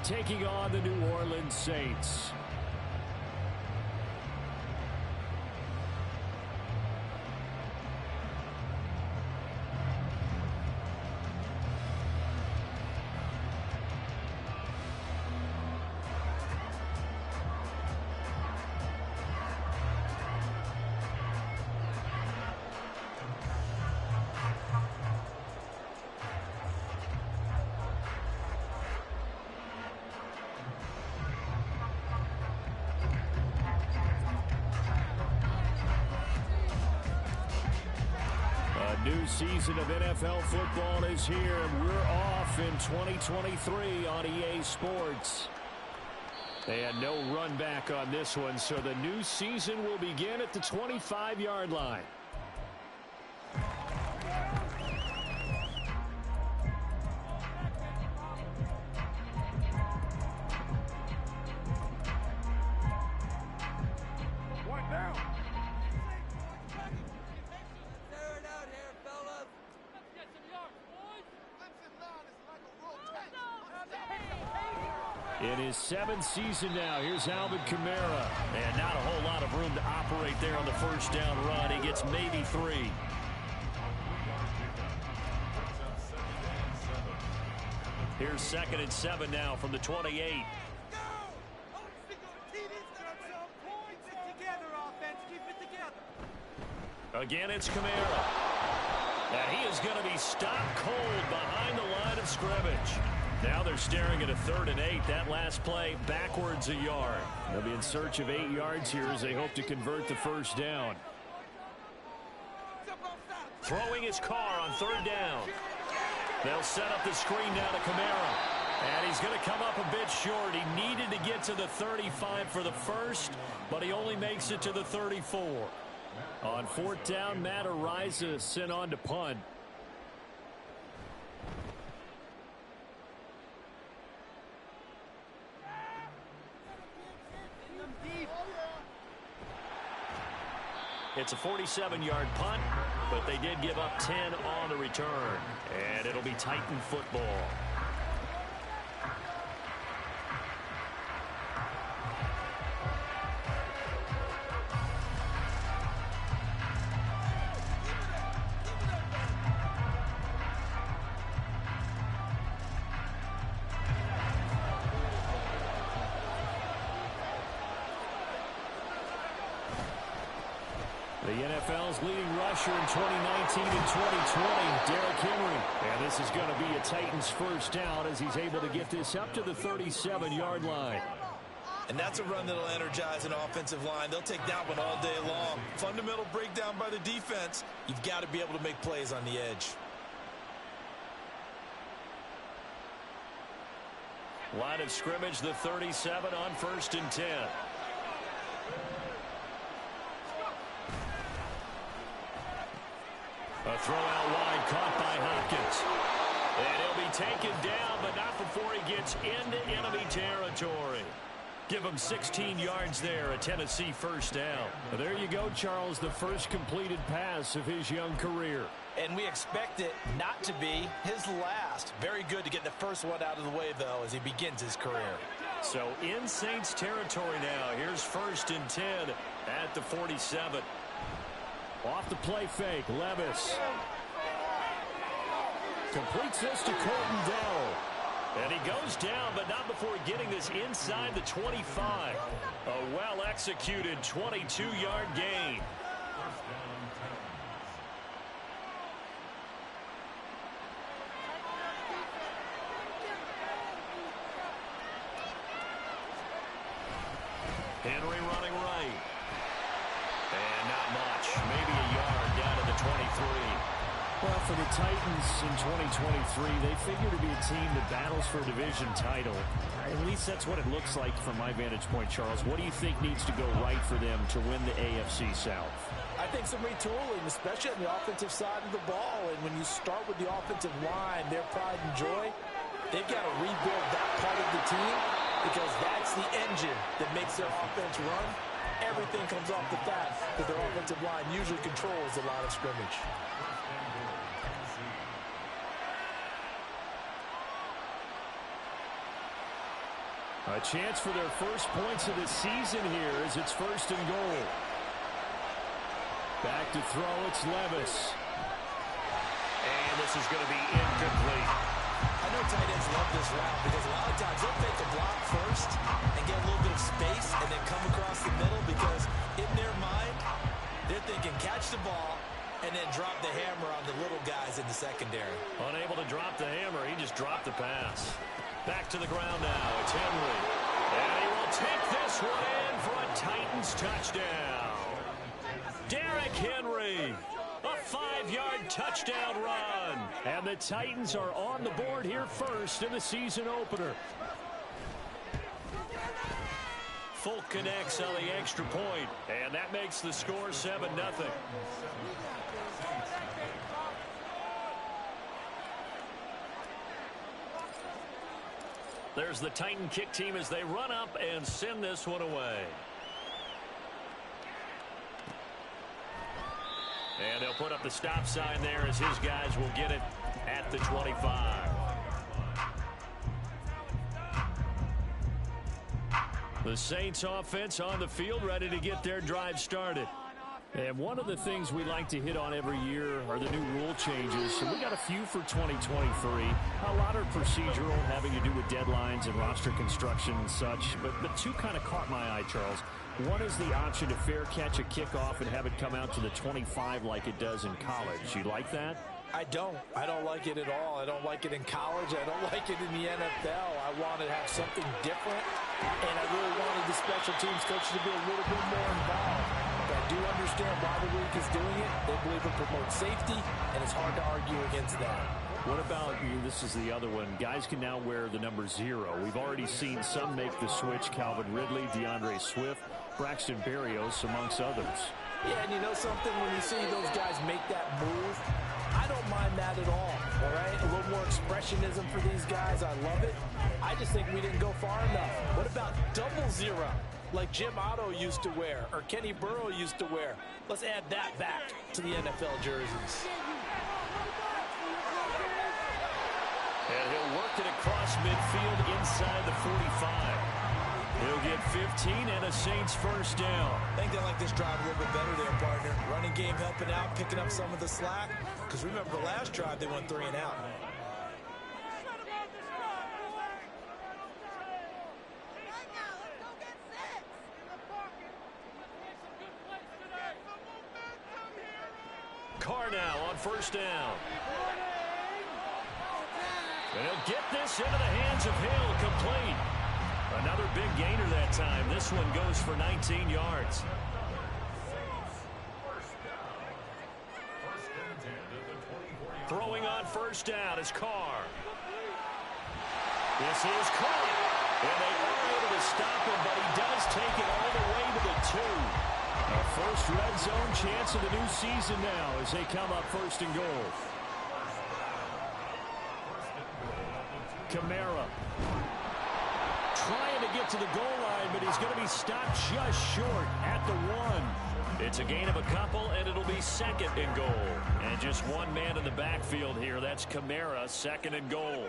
taking on the New Orleans Saints. New season of NFL football is here, and we're off in 2023 on EA Sports. They had no run back on this one, so the new season will begin at the 25-yard line. In his seventh season now, here's Alvin Kamara. And not a whole lot of room to operate there on the first down run. He gets maybe 3. Here's 2nd and 7 now from the 28. Again, it's Kamara. And he is going to be stopped cold behind the line of scrimmage. Now they're staring at a 3rd and 8. That last play backwards a yard. They'll be in search of 8 yards here as they hope to convert the first down. Throwing his car on 3rd down. They'll set up the screen now to Kamara. And he's going to come up a bit short. He needed to get to the 35 for the first, but he only makes it to the 34. On 4th down, Matt Araiza sent on to punt. It's a 47-yard punt, but they did give up 10 on the return. And it'll be Titan football. The NFL's leading rusher in 2019 and 2020, Derrick Henry. And this is going to be a Titans first down as he's able to get this up to the 37-yard line. And that's a run that'll energize an offensive line. They'll take that one all day long. Fundamental breakdown by the defense. You've got to be able to make plays on the edge. Line of scrimmage, the 37 on 1st and 10. A throw out wide caught by Hopkins. And he'll be taken down, but not before he gets into enemy territory. Give him 16 yards there, a Tennessee first down. Well, there you go, Charles, the first completed pass of his young career. And we expect it not to be his last. Very good to get the first one out of the way, though, as he begins his career. So in Saints territory now. Here's 1st and 10 at the 47. Off the play fake, Levis. Completes this to Colton Dowell. And he goes down, but not before getting this inside the 25. A well-executed 22-yard gain. Henry running right. And not much. Maybe a yard down to the 23. Well, for the Titans in 2023, they figure to be a team that battles for a division title. At least that's what it looks like from my vantage point, Charles. What do you think needs to go right for them to win the AFC South? I think some retooling, especially on the offensive side of the ball. And when you start with the offensive line, their pride and joy, they've got to rebuild that part of the team because that's the engine that makes their offense run. Everything comes off the fact that their offensive line usually controls the line of scrimmage. A chance for their first points of the season here as it's 1st and goal. Back to throw, it's Levis. And this is going to be incomplete. I know tight ends love this route because a lot of times they'll take the block first and get a little bit of space and then come across the middle because in their mind, they're thinking catch the ball and then drop the hammer on the little guys in the secondary. Unable to drop the hammer, he just dropped the pass. Back to the ground now, it's Henry. And he will take this one in for a Titans touchdown. Derrick Henry, a 5-yard touchdown run. And the Titans are on the board here first in the season opener. Folk connects on the extra point, and that makes the score 7-0. There's the Titan kick team as they run up and send this one away. And they'll put up the stop sign there as his guys will get it at the 25. The Saints offense on the field ready to get their drive started. And one of the things we like to hit on every year are the new rule changes. So we got a few for 2023. A lot are procedural, having to do with deadlines and roster construction and such. But two kind of caught my eye, Charles. One is the option to fair catch a kickoff and have it come out to the 25 like it does in college. You like that? I don't like it at all. I don't like it in college. I don't like it in the NFL. I want to have something different, and I really wanted the special teams coach to be a little bit more involved. But I do understand why the league is doing it. They believe it promotes safety, and it's hard to argue against that. What about you? This is the other one. Guys can now wear the number 0. We've already seen some make the switch. Calvin Ridley, DeAndre Swift, Braxton Berrios, amongst others. Yeah, and you know something? When you see those guys make that move, I don't mind that at all right? A little more expressionism for these guys. I love it. I just think we didn't go far enough. What about double 0, like Jim Otto used to wear or Kenny Burrow used to wear? Let's add that back to the NFL jerseys. And he'll work it across midfield inside the 45. He'll get 15 and a Saints first down. I think they like this drive a little bit better there, partner. Running game helping out, picking up some of the slack. Because remember, the last drive, they went 3 and out. Carr now on first down. And he'll get this into the hands of Hill, complete. Another big gainer that time. This one goes for 19 yards. Throwing on first down is Carr. This is caught. And they are able to stop him, but he does take it all the way to the 2. A first red zone chance of the new season now as they come up first and goal. Kamara trying to get to the goal line, but he's going to be stopped just short at the 1. It's a gain of a couple, and it'll be second and goal. And just one man in the backfield here. That's Kamara, second and goal.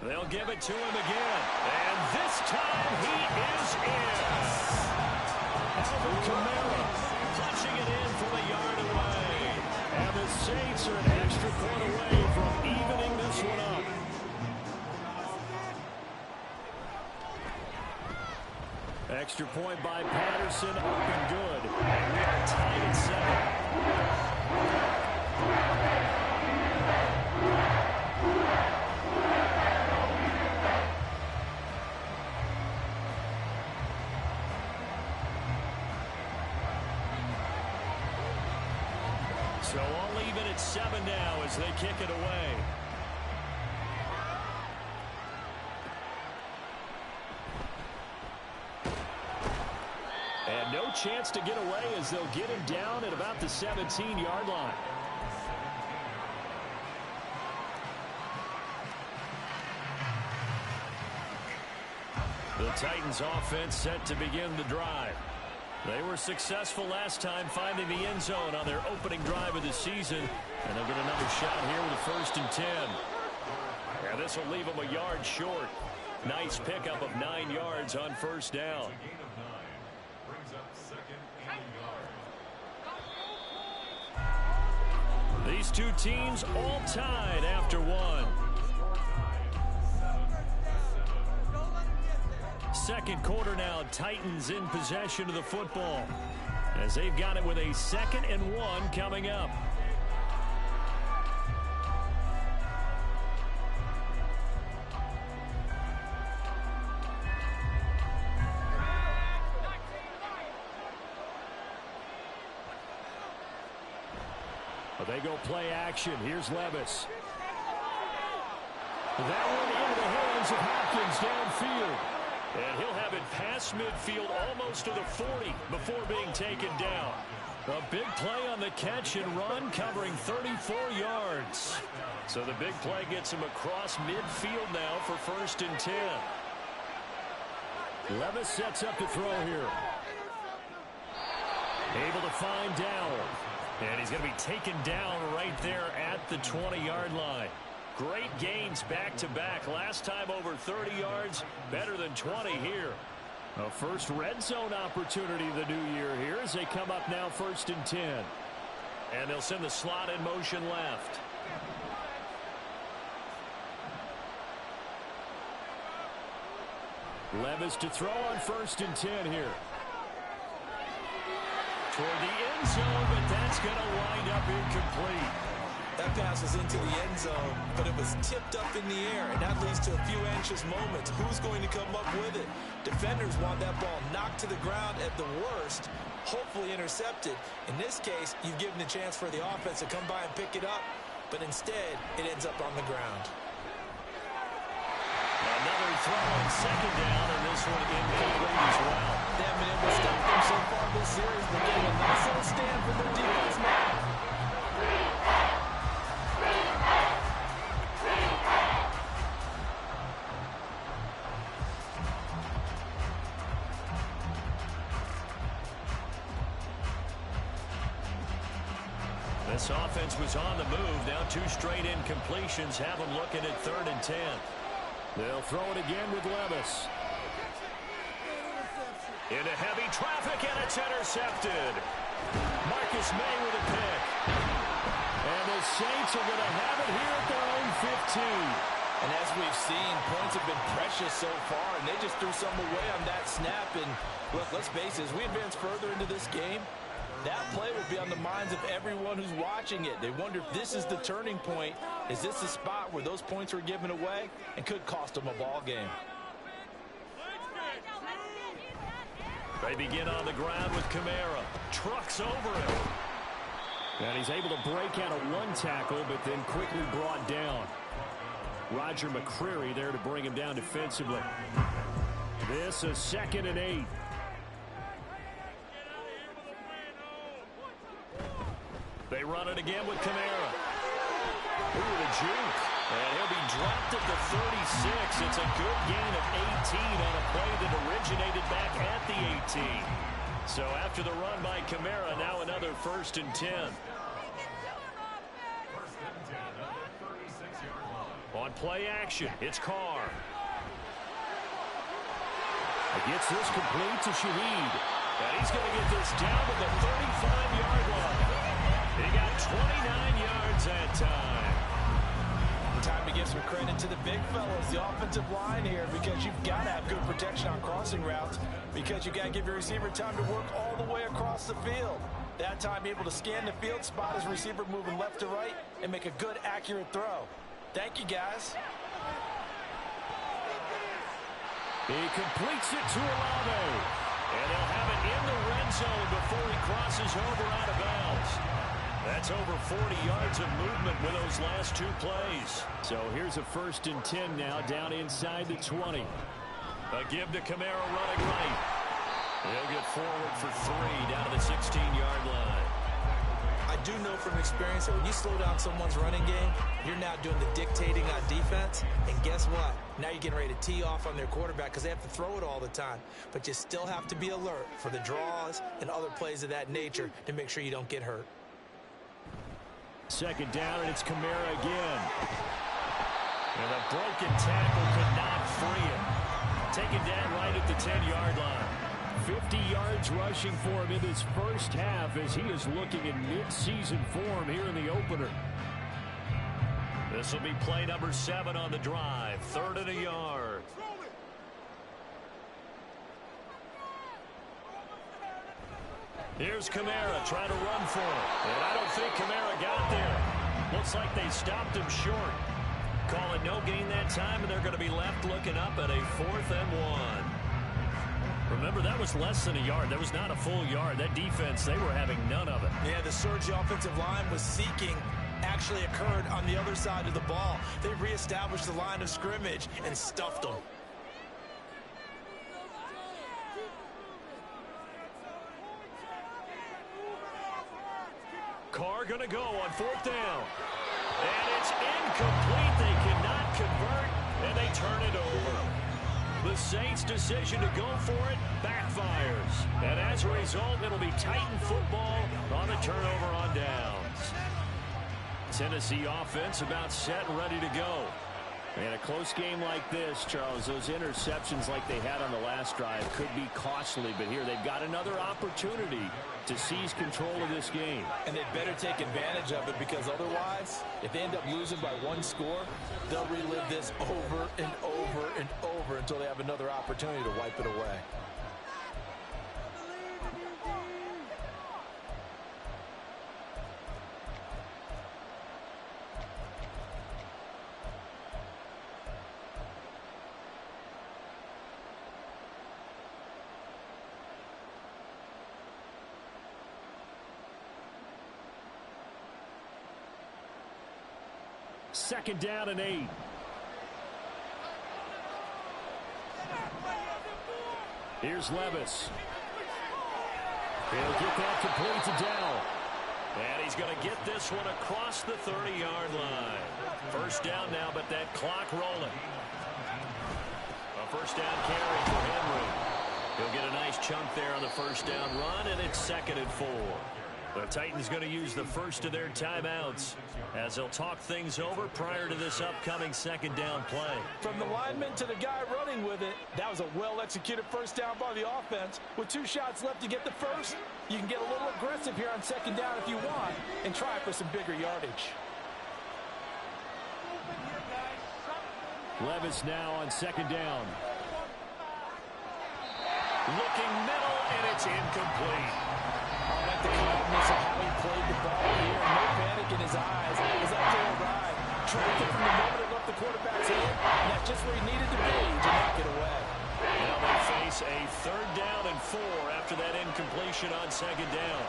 They'll give it to him again. And this time he is in. Alvin Kamara punching it in from a yard away. And the Saints are an extra point away from evening this one up. Extra point by Patterson, up and good. And we are tied at 7. So I'll leave it at 7 now as they kick it away. And no chance to get away as they'll get him down at about the 17-yard line. The Titans offense set to begin the drive. They were successful last time finding the end zone on their opening drive of the season. And they'll get another shot here with a 1st and 10. And this will leave them a yard short. Nice pickup of 9 yards on first down. These two teams all tied after one. Second quarter now, Titans in possession of the football as they've got it with a 2nd and 1 coming up. They go play action. Here's Levis. That one into the hands of Hopkins downfield. And he'll have it past midfield almost to the 40 before being taken down. A big play on the catch and run covering 34 yards. So the big play gets him across midfield now for 1st and 10. Levis sets up to throw here. Able to find Dowell. And he's going to be taken down right there at the 20-yard line. Great gains back-to-back. Last time over 30 yards, better than 20 here. A first red zone opportunity the new year here as they come up now 1st and 10. And they'll send the slot in motion left. Levis to throw on 1st and 10 here. Toward the end zone, but that's going to wind up incomplete. That pass was into the end zone, but it was tipped up in the air, and that leads to a few anxious moments. Who's going to come up with it? Defenders want that ball knocked to the ground at the worst, hopefully intercepted. In this case, you've given the chance for the offense to come by and pick it up, but instead, it ends up on the ground. Another throw on 2nd down, and this one incomplete as well. They haven't been able to stop them so far this series, but getting a nice little stand from their defense now. This offense was on the move. Now 2 straight incompletions have them looking at 3rd and 10. They'll throw it again with Levis. Into heavy traffic, and it's intercepted. Marcus May with a pick. And the Saints are going to have it here at their own 15. And as we've seen, points have been precious so far, and they just threw some away on that snap. And look, let's face it, as we advance further into this game, that play will be on the minds of everyone who's watching it. They wonder if this is the turning point. Is this the spot where those points were given away and could cost them a ball game? They begin on the ground with Kamara. Trucks over him. And he's able to break out of 1 tackle, but then quickly brought down. Roger McCreary there to bring him down defensively. This is 2nd and 8. They run it again with Kamara. Ooh, the juke. And he'll be dropped at the 36. It's a good gain of 18 on a play that originated back at the 18. So after the run by Kamara, now another 1st and 10. On play action, it's Carr. Gets this complete to Shaheed. And he's going to get this down to the 35-yard line. He got 29 yards that time. Time to give some credit to the big fellas, the offensive line here, because you've got to have good protection on crossing routes, because you've got to give your receiver time to work all the way across the field. That time able to scan the field, spot his receiver moving left to right, and make a good, accurate throw. Thank you, guys. He completes it to Olave. And he'll have it in the red zone before he crosses over out of bounds. That's over 40 yards of movement with those last 2 plays. So here's a 1st and 10 now down inside the 20. A give to Kamara running right. He'll get forward for 3 down to the 16-yard line. I do know from experience that when you slow down someone's running game, you're now doing the dictating on defense. And guess what? Now you're getting ready to tee off on their quarterback because they have to throw it all the time. But you still have to be alert for the draws and other plays of that nature to make sure you don't get hurt. 2nd down, and it's Kamara again. And a broken tackle could not free him. Taken down right at the 10-yard line. 50 yards rushing for him in this first half as he is looking in mid-season form here in the opener. This will be play number 7 on the drive. 3rd and a yard. Here's Kamara trying to run for it. And I don't think Kamara got there. Looks like they stopped him short. Call it no gain that time, and they're going to be left looking up at a 4th and 1. Remember, that was less than a yard. That was not a full yard. That defense, they were having none of it. Yeah, the surge the offensive line was seeking actually occurred on the other side of the ball. They reestablished the line of scrimmage and stuffed them. Carr going to go on 4th down. And it's incomplete. They cannot convert, and they turn it over. The Saints' decision to go for it backfires. And as a result, it'll be Titan football on the turnover on downs. Tennessee offense about set and ready to go. In a close game like this, Charles, those interceptions like they had on the last drive could be costly, but here they've got another opportunity to seize control of this game. And they better take advantage of it, because otherwise, if they end up losing by 1 score, they'll relive this over and over and over until they have another opportunity to wipe it away. Second down and 8. Here's Levis. He'll get that complete to Dell. And he's going to get this one across the 30-yard line. First down now, but that clock rolling. A first down carry for Henry. He'll get a nice chunk there on the first down run, and it's 2nd and 4. The Titans going to use the first of their timeouts as they'll talk things over prior to this upcoming 2nd down play. From the lineman to the guy running with it, that was a well-executed first down by the offense. With 2 shots left to get the first, you can get a little aggressive here on 2nd down if you want and try for some bigger yardage. Levis now on 2nd down. Looking middle, and it's incomplete. I like the calmness of how he played the ball here. No panic in his eyes. As that throw arrived, tracked it from the moment it left the quarterback's hand, and that's just where he needed to be to knock it away. Now they face a 3rd down and 4 after that incompletion on 2nd down.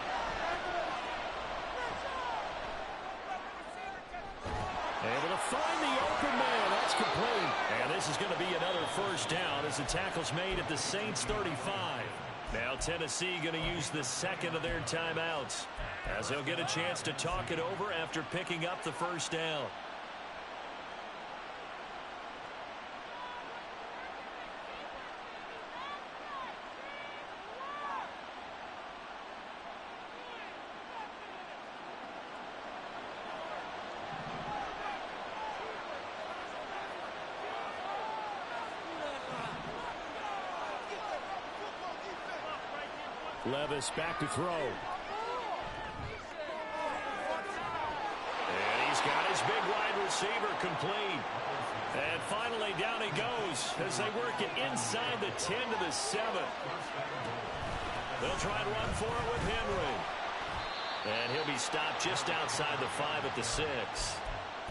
Able to find the open man. That's complete. And this is going to be another first down as the tackle's made at the Saints 35. Now Tennessee going to use the 2nd of their timeouts as they'll get a chance to talk it over after picking up the first down. Levis back to throw. And he's got his big wide receiver complete. And finally down he goes as they work it inside the 10 to the 7. They'll try to run for it with Henry. And he'll be stopped just outside the 5 at the 6.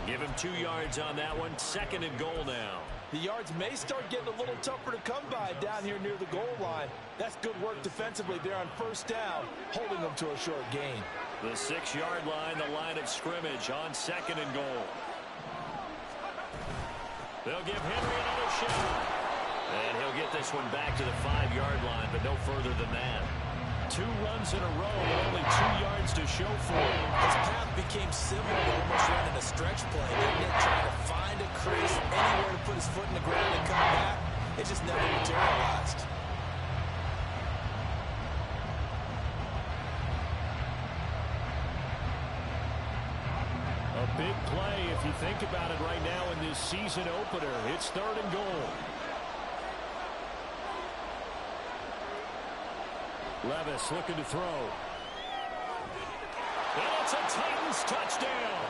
Give him 2 yards on that one. 2nd and goal now. The yards may start getting a little tougher to come by down here near the goal line. That's good work defensively there on first down, holding them to a short gain. The 6-yard line, the line of scrimmage on 2nd and goal. They'll give Henry another shot. And he'll get this one back to the 5-yard line, but no further than that. 2 runs in a row, but only 2 yards to show for it. His path became similar to almost running a stretch play, didn't it? Trying to find a crease, anywhere to put his foot in the ground and come back. It just never materialized. A big play if you think about it right now in this season opener. It's 3rd and goal. Levis looking to throw. And it's a Titans touchdown.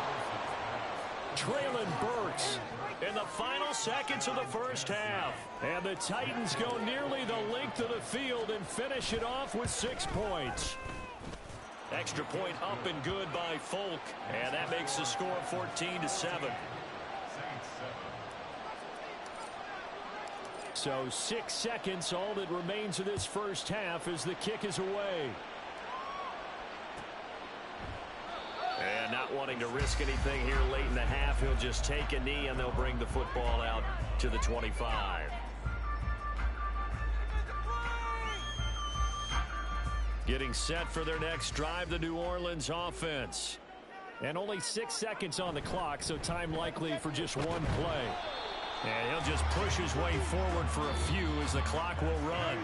Traylon Burks in the final seconds of the first half. And the Titans go nearly the length of the field and finish it off with 6 points. Extra point up and good by Folk. And that makes the score 14-7. So 6 seconds, all that remains of this first half as the kick is away. And not wanting to risk anything here late in the half, he'll just take a knee and they'll bring the football out to the 25. Getting set for their next drive, the New Orleans offense. And only 6 seconds on the clock, so time likely for just one play. And he'll just push his way forward for a few as the clock will run.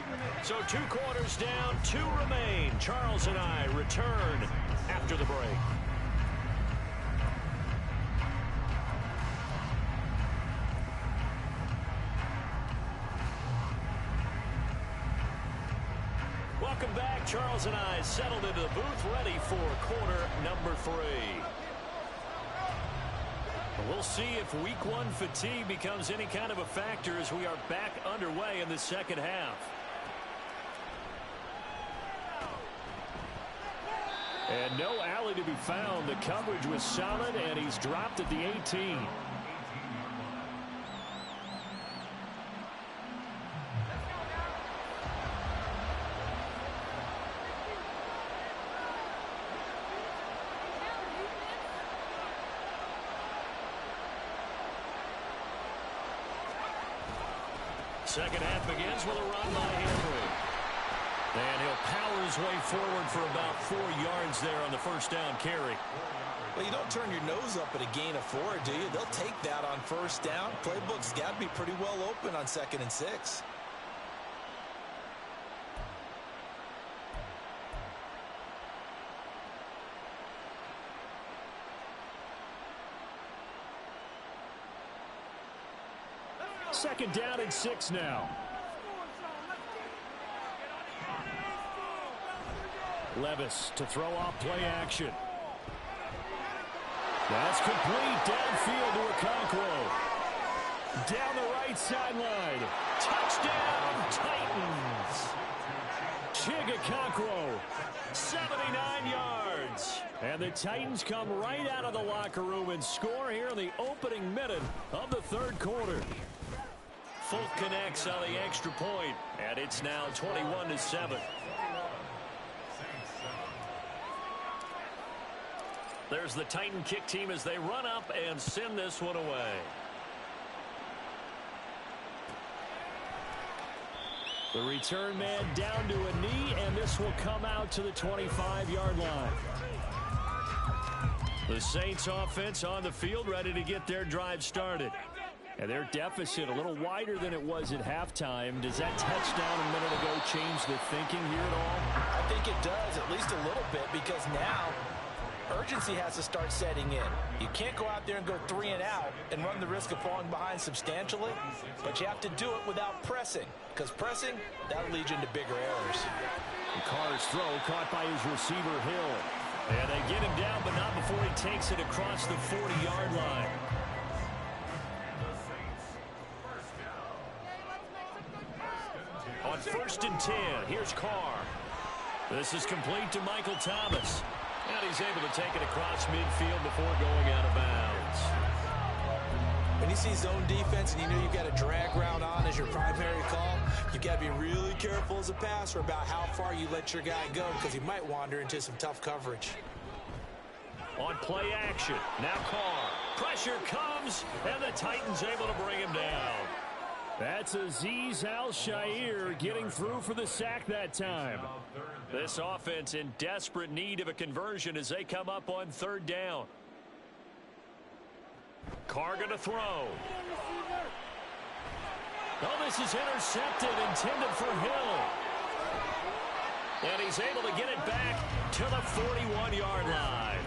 So 2 quarters down, 2 remain. Charles and I return after the break. Welcome back. Charles and I settled into the booth, ready for quarter number 3. We'll see if week 1 fatigue becomes any kind of a factor as we are back underway in the second half. And no alley to be found. The coverage was solid, and he's dropped at the 18. Second half begins with a run by Henry. And he'll power his way forward for about 4 yards there on the first down carry. Well, you don't turn your nose up at a gain of 4, do you? They'll take that on first down. Playbook's got to be pretty well open on 2nd and 6. Second down and 6 now. Levis to throw off play action. That's complete downfield to Okonkwo. Down the right sideline. Touchdown, Titans. Chig Okonkwo, 79 yards. And the Titans come right out of the locker room and score here in the opening minute of the third quarter. Folk connects on the extra point, and it's now 21-7. There's the Titan kick team as they run up and send this one away. The return man down to a knee, and this will come out to the 25-yard line. The Saints offense on the field, ready to get their drive started. And their deficit a little wider than it was at halftime. Does that touchdown a minute ago change the thinking here at all? I think it does, at least a little bit, because now urgency has to start setting in. You can't go out there and go 3 and out and run the risk of falling behind substantially, but you have to do it without pressing, because pressing, that'll lead you into bigger errors. And Carr's throw caught by his receiver, Hill. And they get him down, but not before he takes it across the 40-yard line. On 1st and 10, here's Carr. This is complete to Michael Thomas. And he's able to take it across midfield before going out of bounds. When you see zone defense and you know you've got a drag route on as your primary call, you've got to be really careful as a passer about how far you let your guy go, because he might wander into some tough coverage. On play action, now Carr. Pressure comes, and the Titans able to bring him down. That's Azeez Al-Shaair getting through for the sack that time. This offense in desperate need of a conversion as they come up on 3rd down. Carr going to throw. Oh, this is intercepted, intended for Hill. And he's able to get it back to the 41-yard line.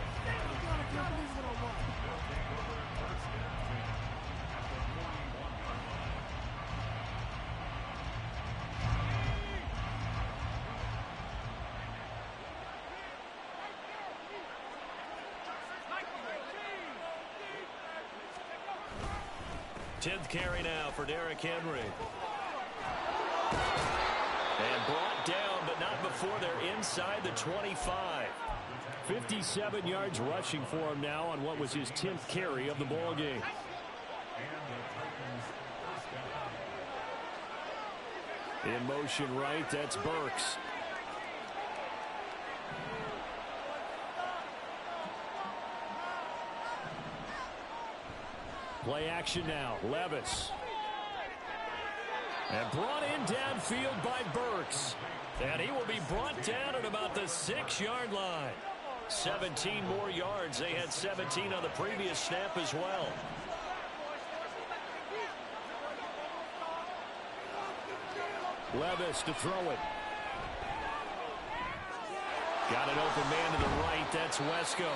10th carry now for Derrick Henry. And brought down, but not before they're inside the 25. 57 yards rushing for him now on what was his 10th carry of the ball game. In motion right, that's Burks. Play action now, Levis. And brought in downfield by Burks. And he will be brought down at about the 6-yard line. 17 more yards. They had 17 on the previous snap as well. Levis to throw it. Got an open man to the right. That's Wesco.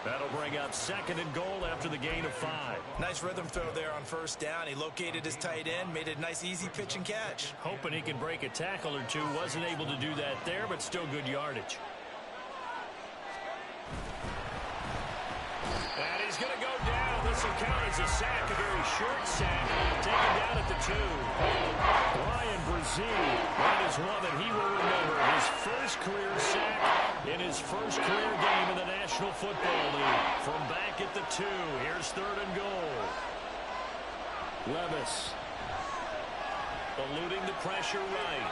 That'll bring up 2nd and goal after the gain of 5. Nice rhythm throw there on first down. He located his tight end, made it a nice easy pitch and catch. Hoping he can break a tackle or two. Wasn't able to do that there, but still good yardage. And he's going to go down. This will count as a sack, a very short sack. Taken down at the 2. Brian Brzee, that is one that he will remember. His first career sack in his first career game in the National Football League. From back at the 2, here's 3rd and goal. Levis eluding the pressure right.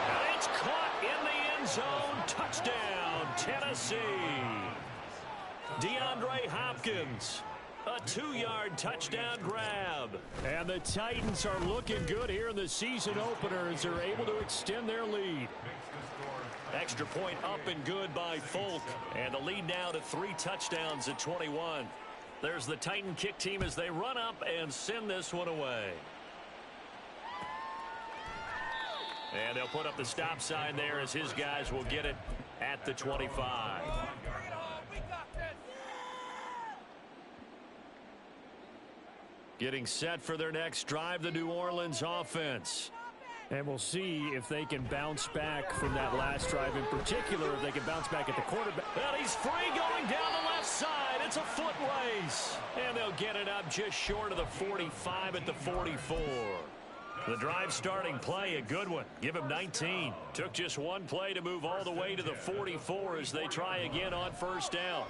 And it's caught in the end zone. Touchdown, Tennessee. DeAndre Hopkins. A 2-yard touchdown grab. And the Titans are looking good here in the season opener as they're able to extend their lead. Extra point up and good by Folk. And the lead now to 3 touchdowns at 21. There's the Titan kick team as they run up and send this one away. And they'll put up the stop sign there as his guys will get it at the 25. Getting set for their next drive, the New Orleans offense. And we'll see if they can bounce back from that last drive in particular, if they can bounce back at the quarterback. Well, he's free going down the left side. It's a foot race. And they'll get it up just short of the 45 at the 44. The drive starting play, a good one. Give him 19. Took just one play to move all the way to the 44 as they try again on first down.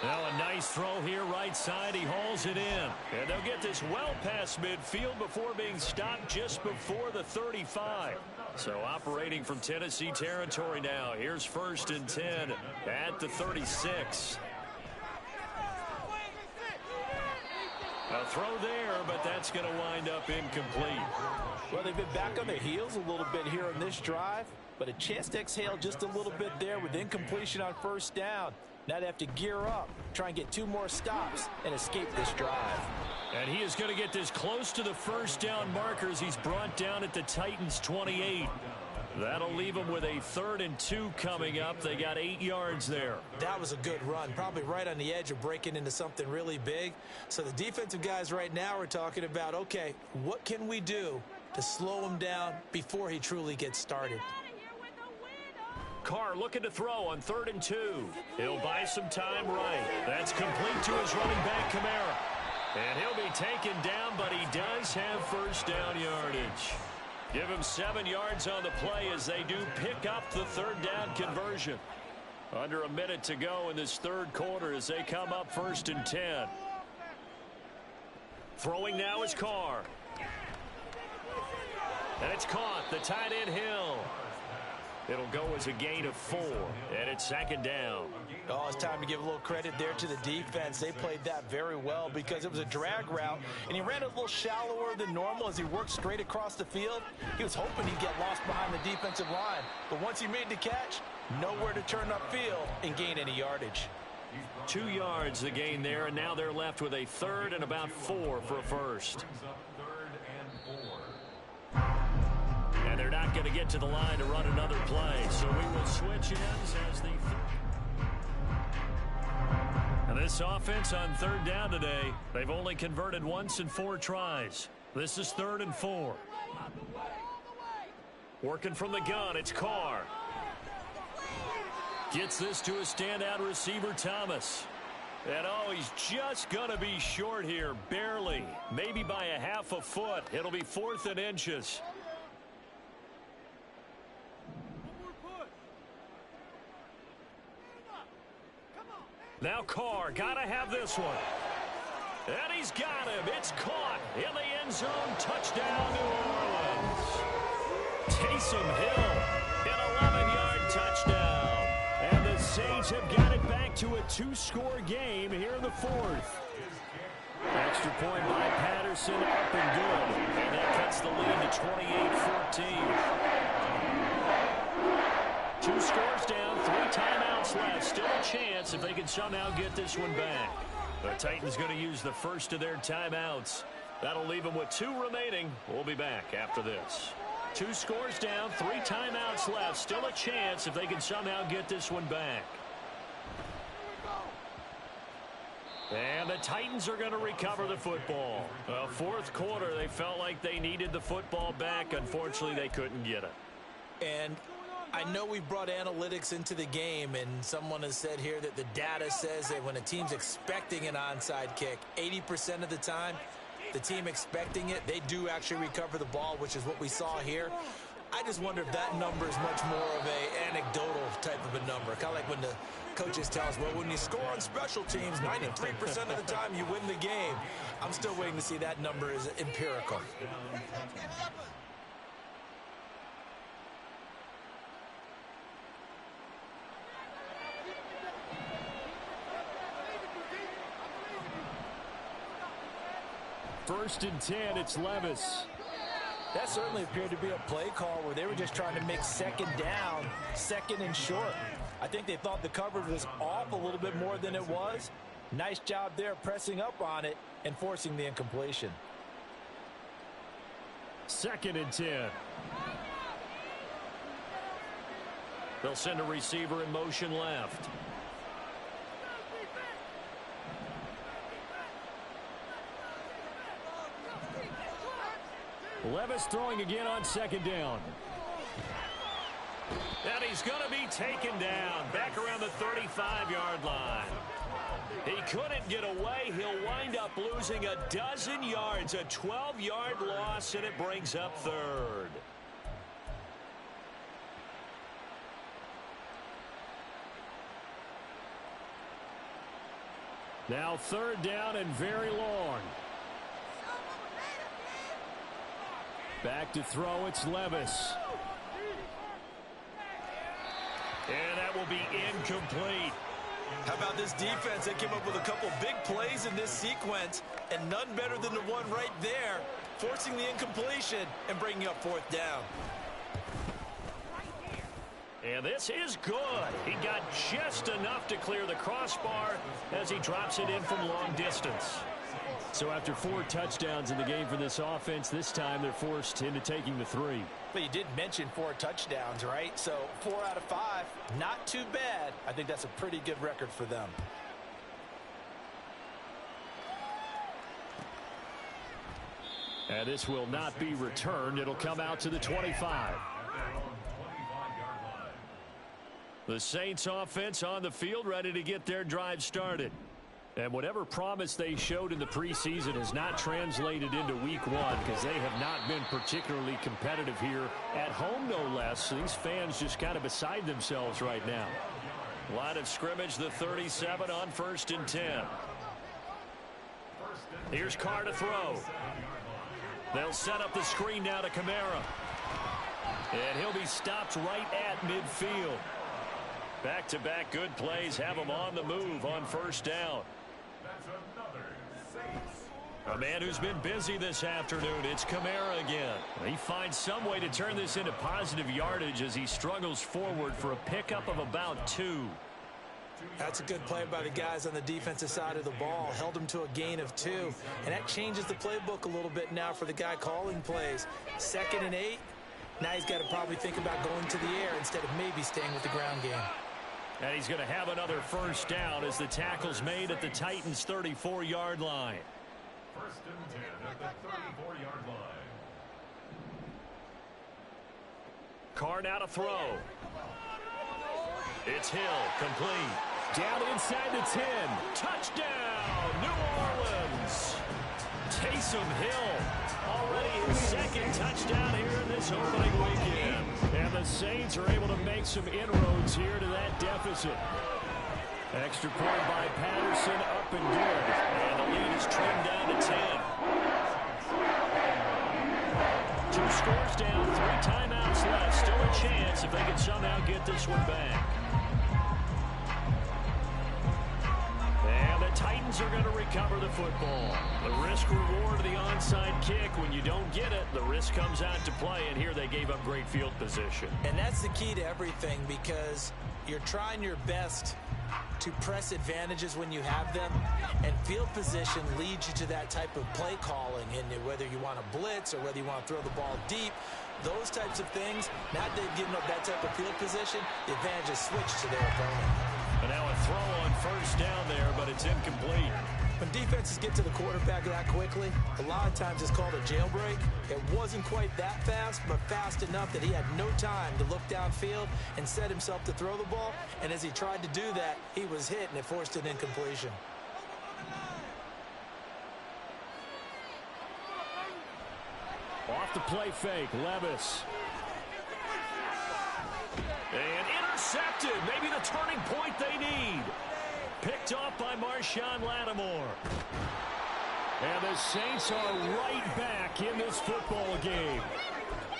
Now a nice throw here right side. He hauls it in. And they'll get this well past midfield before being stopped just before the 35. So operating from Tennessee territory now. Here's 1st and 10 at the 36. A throw there, but that's going to wind up incomplete. Well, they've been back on their heels a little bit here on this drive, but a chance to exhale just a little bit there with incompletion on first down. Now they have to gear up, try and get 2 more stops, and escape this drive. And he is going to get this close to the first down markers. He's brought down at the Titans' 28. That'll leave them with a 3rd and 2 coming up. They got 8 yards there. That was a good run, probably right on the edge of breaking into something really big. So the defensive guys right now are talking about, okay, what can we do to slow him down before he truly gets started? Carr looking to throw on 3rd and 2. He'll buy some time right. That's complete to his running back, Kamara. And he'll be taken down, but he does have first down yardage. Give him 7 yards on the play as they do pick up the 3rd down conversion. Under a minute to go in this 3rd quarter as they come up 1st and 10. Throwing now is Carr. And it's caught. The tight end Hill. It'll go as a gain of 4, and it's 2nd down. Oh, it's time to give a little credit there to the defense. They played that very well because it was a drag route, and he ran a little shallower than normal as he worked straight across the field. He was hoping he'd get lost behind the defensive line, but once he made the catch, nowhere to turn upfield and gain any yardage. 2 yards the gain there, and now they're left with a 3rd and about 4 for a first. And they're not going to get to the line to run another play. So we will switch ends as the and this offense on 3rd down today, they've only converted once in 4 tries. This is 3rd and 4. Working from the gun, it's Carr. Gets this to a standout receiver, Thomas. And oh, he's just going to be short here, barely. Maybe by a half a foot. It'll be 4th and inches. Now Carr, got to have this one. And he's got him. It's caught in the end zone. Touchdown, New Orleans. Taysom Hill, an 11-yard touchdown. And the Saints have got it back to a 2-score game here in the 4th. Extra point by Patterson, up and good. And that cuts the lead to 28-14. 2 scores down, 3 timeouts left. Still a chance if they can somehow get this one back. The Titans going to use the first of their timeouts. That'll leave them with 2 remaining. We'll be back after this. 2 scores down, 3 timeouts left. Still a chance if they can somehow get this one back. And the Titans are going to recover the football. Fourth quarter, they felt like they needed the football back. Unfortunately, they couldn't get it. And I know we brought analytics into the game, and someone has said here that the data says that when a team's expecting an onside kick, 80% of the time, the team expecting it, they do actually recover the ball, which is what we saw here. I just wonder if that number is much more of an anecdotal type of a number. Kind of like when the coaches tell us, well, when you score on special teams, 93% of the time you win the game. I'm still waiting to see that number is empirical. First and 10, it's Levis. That certainly appeared to be a play call where they were just trying to make second down, second and short. I think they thought the coverage was off a little bit more than it was. Nice job there pressing up on it and forcing the incompletion. Second and 10. They'll send a receiver in motion left. Levis throwing again on second down. And he's going to be taken down back around the 35-yard line. He couldn't get away. He'll wind up losing a dozen yards, a 12-yard loss, and it brings up third. Now third down and very long. Back to throw, it's Levis. And that will be incomplete. How about this defense? They came up with a couple big plays in this sequence, and none better than the one right there, forcing the incompletion and bringing up fourth down. And this is good. He got just enough to clear the crossbar as he drops it in from long distance. So after 4 touchdowns in the game for this offense, this time they're forced into taking the 3. But you did mention 4 touchdowns, right? So 4 out of 5, not too bad. I think that's a pretty good record for them. And this will not be returned. It'll come out to the 25. The Saints offense on the field ready to get their drive started. And whatever promise they showed in the preseason has not translated into week 1 because they have not been particularly competitive here at home, no less. So these fans just kind of beside themselves right now. Line of scrimmage, the 37 on 1st and 10. Here's Carr to throw. They'll set up the screen now to Kamara. And he'll be stopped right at midfield. Back-to-back good plays have him on the move on first down. A man who's been busy this afternoon, it's Kamara again. He finds some way to turn this into positive yardage as he struggles forward for a pickup of about 2. That's a good play by the guys on the defensive side of the ball. Held him to a gain of 2. And that changes the playbook a little bit now for the guy calling plays. 2nd and 8. Now he's got to probably think about going to the air instead of maybe staying with the ground game. And he's going to have another first down as the tackle's made at the Titans' 34-yard line. 1st and 10 at the 34-yard line. Carr now to throw. It's Hill, complete. Down inside the 10. Touchdown, New Orleans. Taysom Hill already his second touchdown here in this opening weekend. And the Saints are able to make some inroads here to that deficit. Extra point by Patterson, up and good. And the lead is trimmed down to 10. 2 scores down, 3 timeouts left. Still a chance if they can somehow get this one back. And the Titans are going to recover the football. The risk-reward of the onside kick. When you don't get it, the risk comes out to play, and here they gave up great field position. And that's the key to everything, because you're trying your best to press advantages when you have them, and field position leads you to that type of play calling. And whether you want to blitz or whether you want to throw the ball deep, those types of things, now that they've given up that type of field position, the advantage is switched to their opponent. And now a throw on first down there, but it's incomplete. When defenses get to the quarterback that quickly, a lot of times it's called a jailbreak. It wasn't quite that fast, but fast enough that he had no time to look downfield and set himself to throw the ball. And as he tried to do that, he was hit, and it forced an incompletion. Off the play fake, Levis. And intercepted. Maybe the turning point they need. Picked off by Marshawn Lattimore. And the Saints are right back in this football game.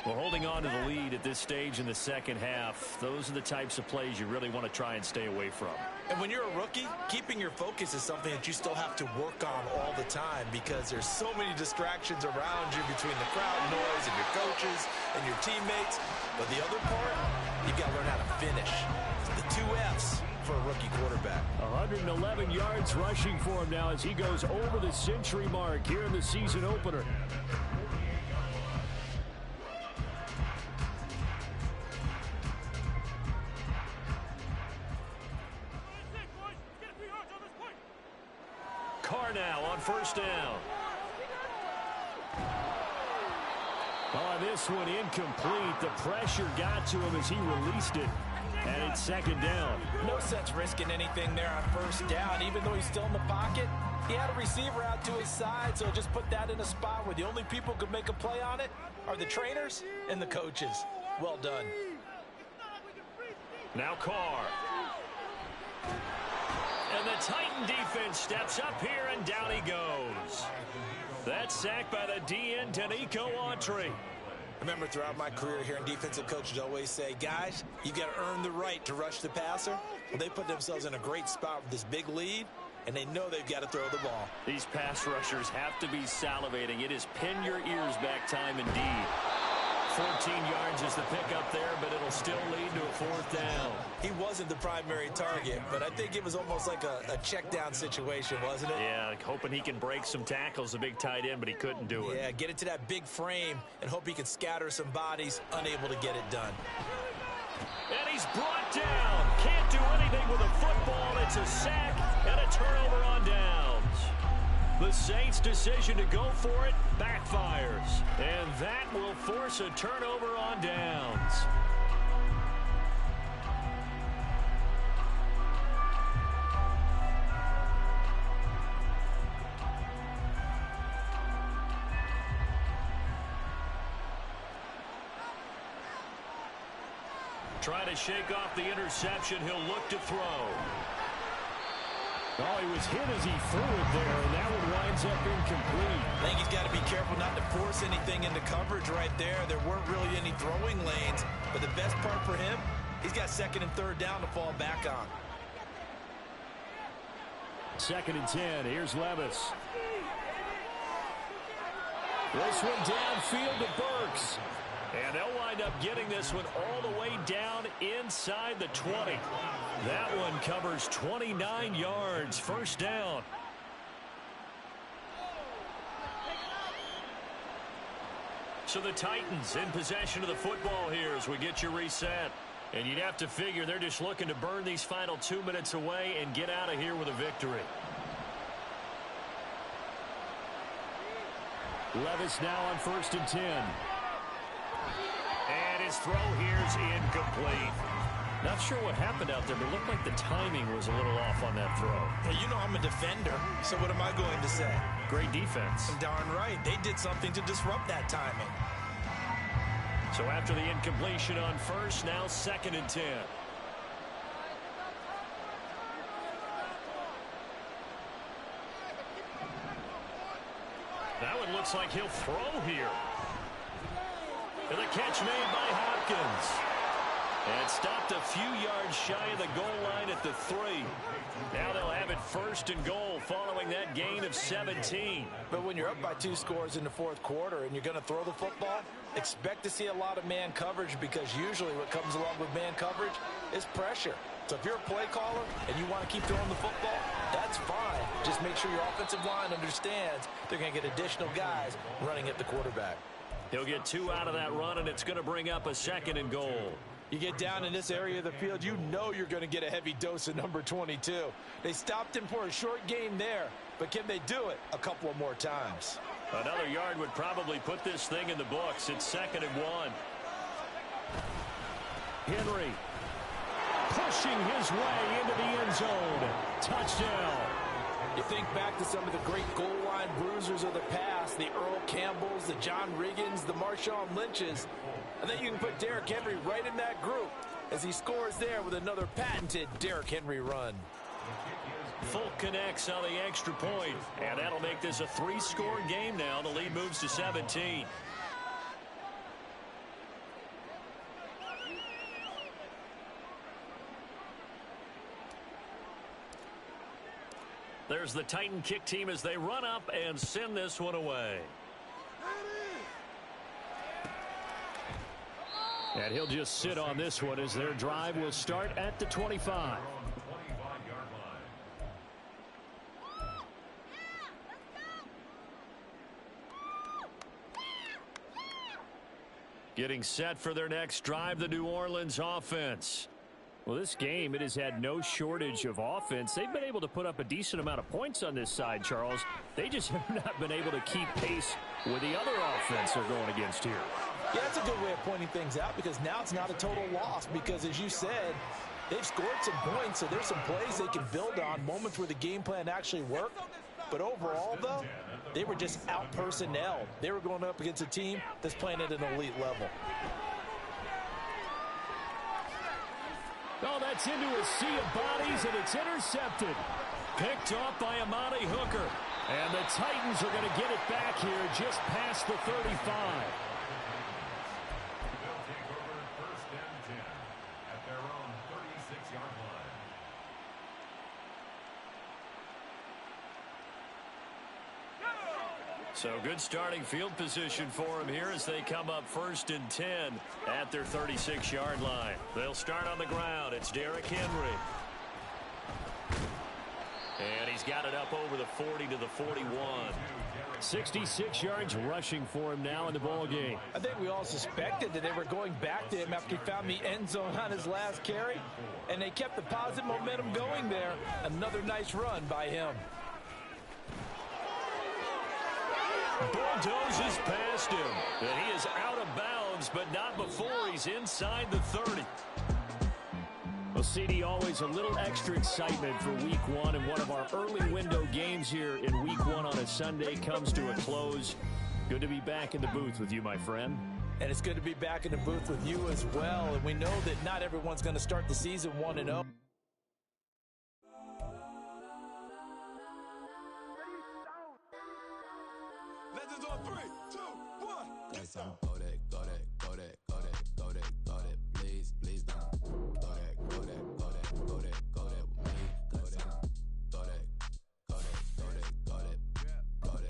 Well, holding on to the lead at this stage in the second half, those are the types of plays you really want to try and stay away from. And when you're a rookie, keeping your focus is something that you still have to work on all the time, because there's so many distractions around you between the crowd noise and your coaches and your teammates. But the other part, you've got to learn how to finish. The 2 F's for a rookie quarterback. 111 yards rushing for him now as he goes over the century mark here in the season opener. Carr now on first down. Oh, this one incomplete. The pressure got to him as he released it. And it's second down. No sense risking anything there on first down. Even though he's still in the pocket, he had a receiver out to his side, so just put that in a spot where the only people who could make a play on it are the trainers and the coaches. Well done. Now Carr. And the Titan defense steps up here, and down he goes. That's sacked by the DN, Danico Autry. Remember, throughout my career here in defensive coaches always say, guys, you've got to earn the right to rush the passer. Well, they put themselves in a great spot with this big lead, and they know they've got to throw the ball. These pass rushers have to be salivating. It is pin your ears back time indeed. 14 yards is the pickup there, but it'll still lead to a fourth down. He wasn't the primary target, but I think it was almost like a check down situation, wasn't it? Yeah, hoping he can break some tackles, the big tight end, but he couldn't do it. Yeah, get it to that big frame and hope he can scatter some bodies, unable to get it done. And he's brought down. Can't do anything with a football. It's a sack and a turnover on downs. The Saints' decision to go for it backfires. And that will force a turnover on downs. Trying to shake off the interception. He'll look to throw. Oh, he was hit as he threw it there, and that one winds up incomplete. I think he's got to be careful not to force anything into coverage right there. There weren't really any throwing lanes, but the best part for him, he's got second and third down to fall back on. Second and 10. Here's Levis. This one downfield to Burks. And they'll wind up getting this one all the way down inside the 20. That one covers 29 yards. First down. So the Titans in possession of the football here as we get you reset. And you'd have to figure they're just looking to burn these final 2 minutes away and get out of here with a victory. Levis now on first and 10. And his throw here is incomplete. Not sure what happened out there, but it looked like the timing was a little off on that throw. Well, you know I'm a defender, so what am I going to say? Great defense. Darn right. They did something to disrupt that timing. So after the incompletion on first, now 2nd and 10. That one looks like he'll throw here. And the catch made by Hopkins. And stopped a few yards shy of the goal line at the 3. Now they'll have it 1st and goal following that gain of 17. But when you're up by 2 scores in the 4th quarter and you're going to throw the football, expect to see a lot of man coverage, because usually what comes along with man coverage is pressure. So if you're a play caller and you want to keep throwing the football, that's fine. Just make sure your offensive line understands they're going to get additional guys running at the quarterback. He'll get 2 out of that run, and it's going to bring up a 2nd and goal. You get down in this area of the field, you know you're going to get a heavy dose of number 22. They stopped him for a short game there, but can they do it a couple of more times? Another yard would probably put this thing in the books. It's 2nd and 1. Henry pushing his way into the end zone. Touchdown. You think back to some of the great goal line bruisers of the past, the Earl Campbells, the John Riggins, the Marshawn Lynches. I think you can put Derrick Henry right in that group as he scores there with another patented Derrick Henry run. Folk connects on the extra point, and that'll make this a 3-score game now. The lead moves to 17. There's the Titan kick team as they run up and send this one away. And he'll just sit on this one as their drive will start at the 25. Getting set for their next drive, the New Orleans offense. Well, this game, it has had no shortage of offense. They've been able to put up a decent amount of points on this side, Charles. They just have not been able to keep pace with the other offense they're going against here. Yeah, that's a good way of pointing things out, because now it's not a total loss, because as you said, they've scored some points, so there's some plays they can build on, moments where the game plan actually worked. But overall, though, they were just out-personnel. They were going up against a team that's playing at an elite level. Oh, that's into a sea of bodies, and it's intercepted. Picked off by Amani Hooker. And the Titans are going to get it back here just past the 35. So good starting field position for them here as they come up 1st and 10 at their 36-yard line. They'll start on the ground. It's Derrick Henry. And he's got it up over the 40 to the 41. 66 yards rushing for him now in the ball game. I think we all suspected that they were going back to him after he found the end zone on his last carry, and they kept the positive momentum going there. Another nice run by him. Bulldozes past him, and he is out of bounds, but not before he's inside the 30. Well, CD, always a little extra excitement for Week 1, and one of our early window games here in Week 1 on a Sunday comes to a close. Good to be back in the booth with you, my friend. And it's good to be back in the booth with you as well, and we know that not everyone's going to start the season 1-0. Legends on 3, 2, 1. Yes, I'm go that, go that, go that, go that, go that, go that. Please, please don't go that, go that, go that, go that, go that with me. Go that, go that, go that, go that, go that, go that.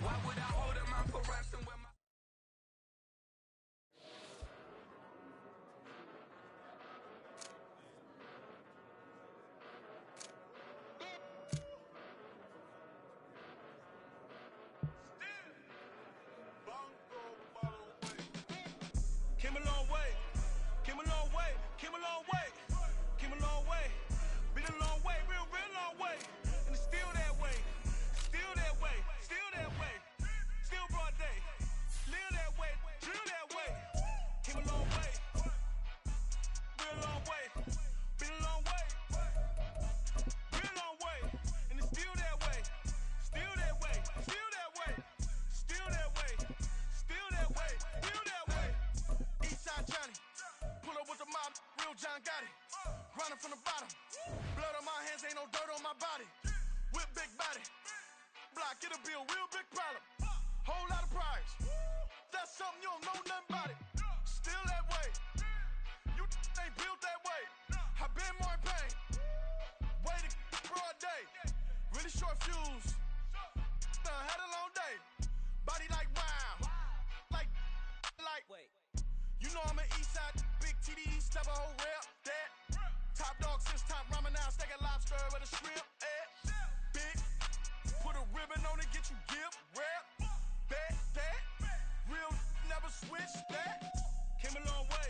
Why would I hold up my progression with my... Came a long way, came a long way, came a long way. long way. Been a long way, real long way. And it's still that way. Still that way. Still that way. Still broad day. Live that way. Drill that way. Came a long way. Real long way. Been a long way. Real long way. And it's still that way. Still that way. Still that way. Still that way. Still that way. Still that way. Eastside Johnny. Pull up with the mob. Real John Gotti. Grinding from the bottom. Blood on my hands, ain't no dirt on my body. Whip big body. Block, get a bill, real big problem. Whole lot of prize. That's something you don't know nothing about it. Still that way. You ain't built that way. I been more in pain. Way to broad day. Really short fuse. Had a long day. Body like wow. Like. Wait. You know I'm an east side, big TDE, step a whole rep, that. Top dog since top ramen now, steak and lobster with a shrimp, big. Put a ribbon on it, get you gift, rep, bet, that. Real never switch, that. Came a long way,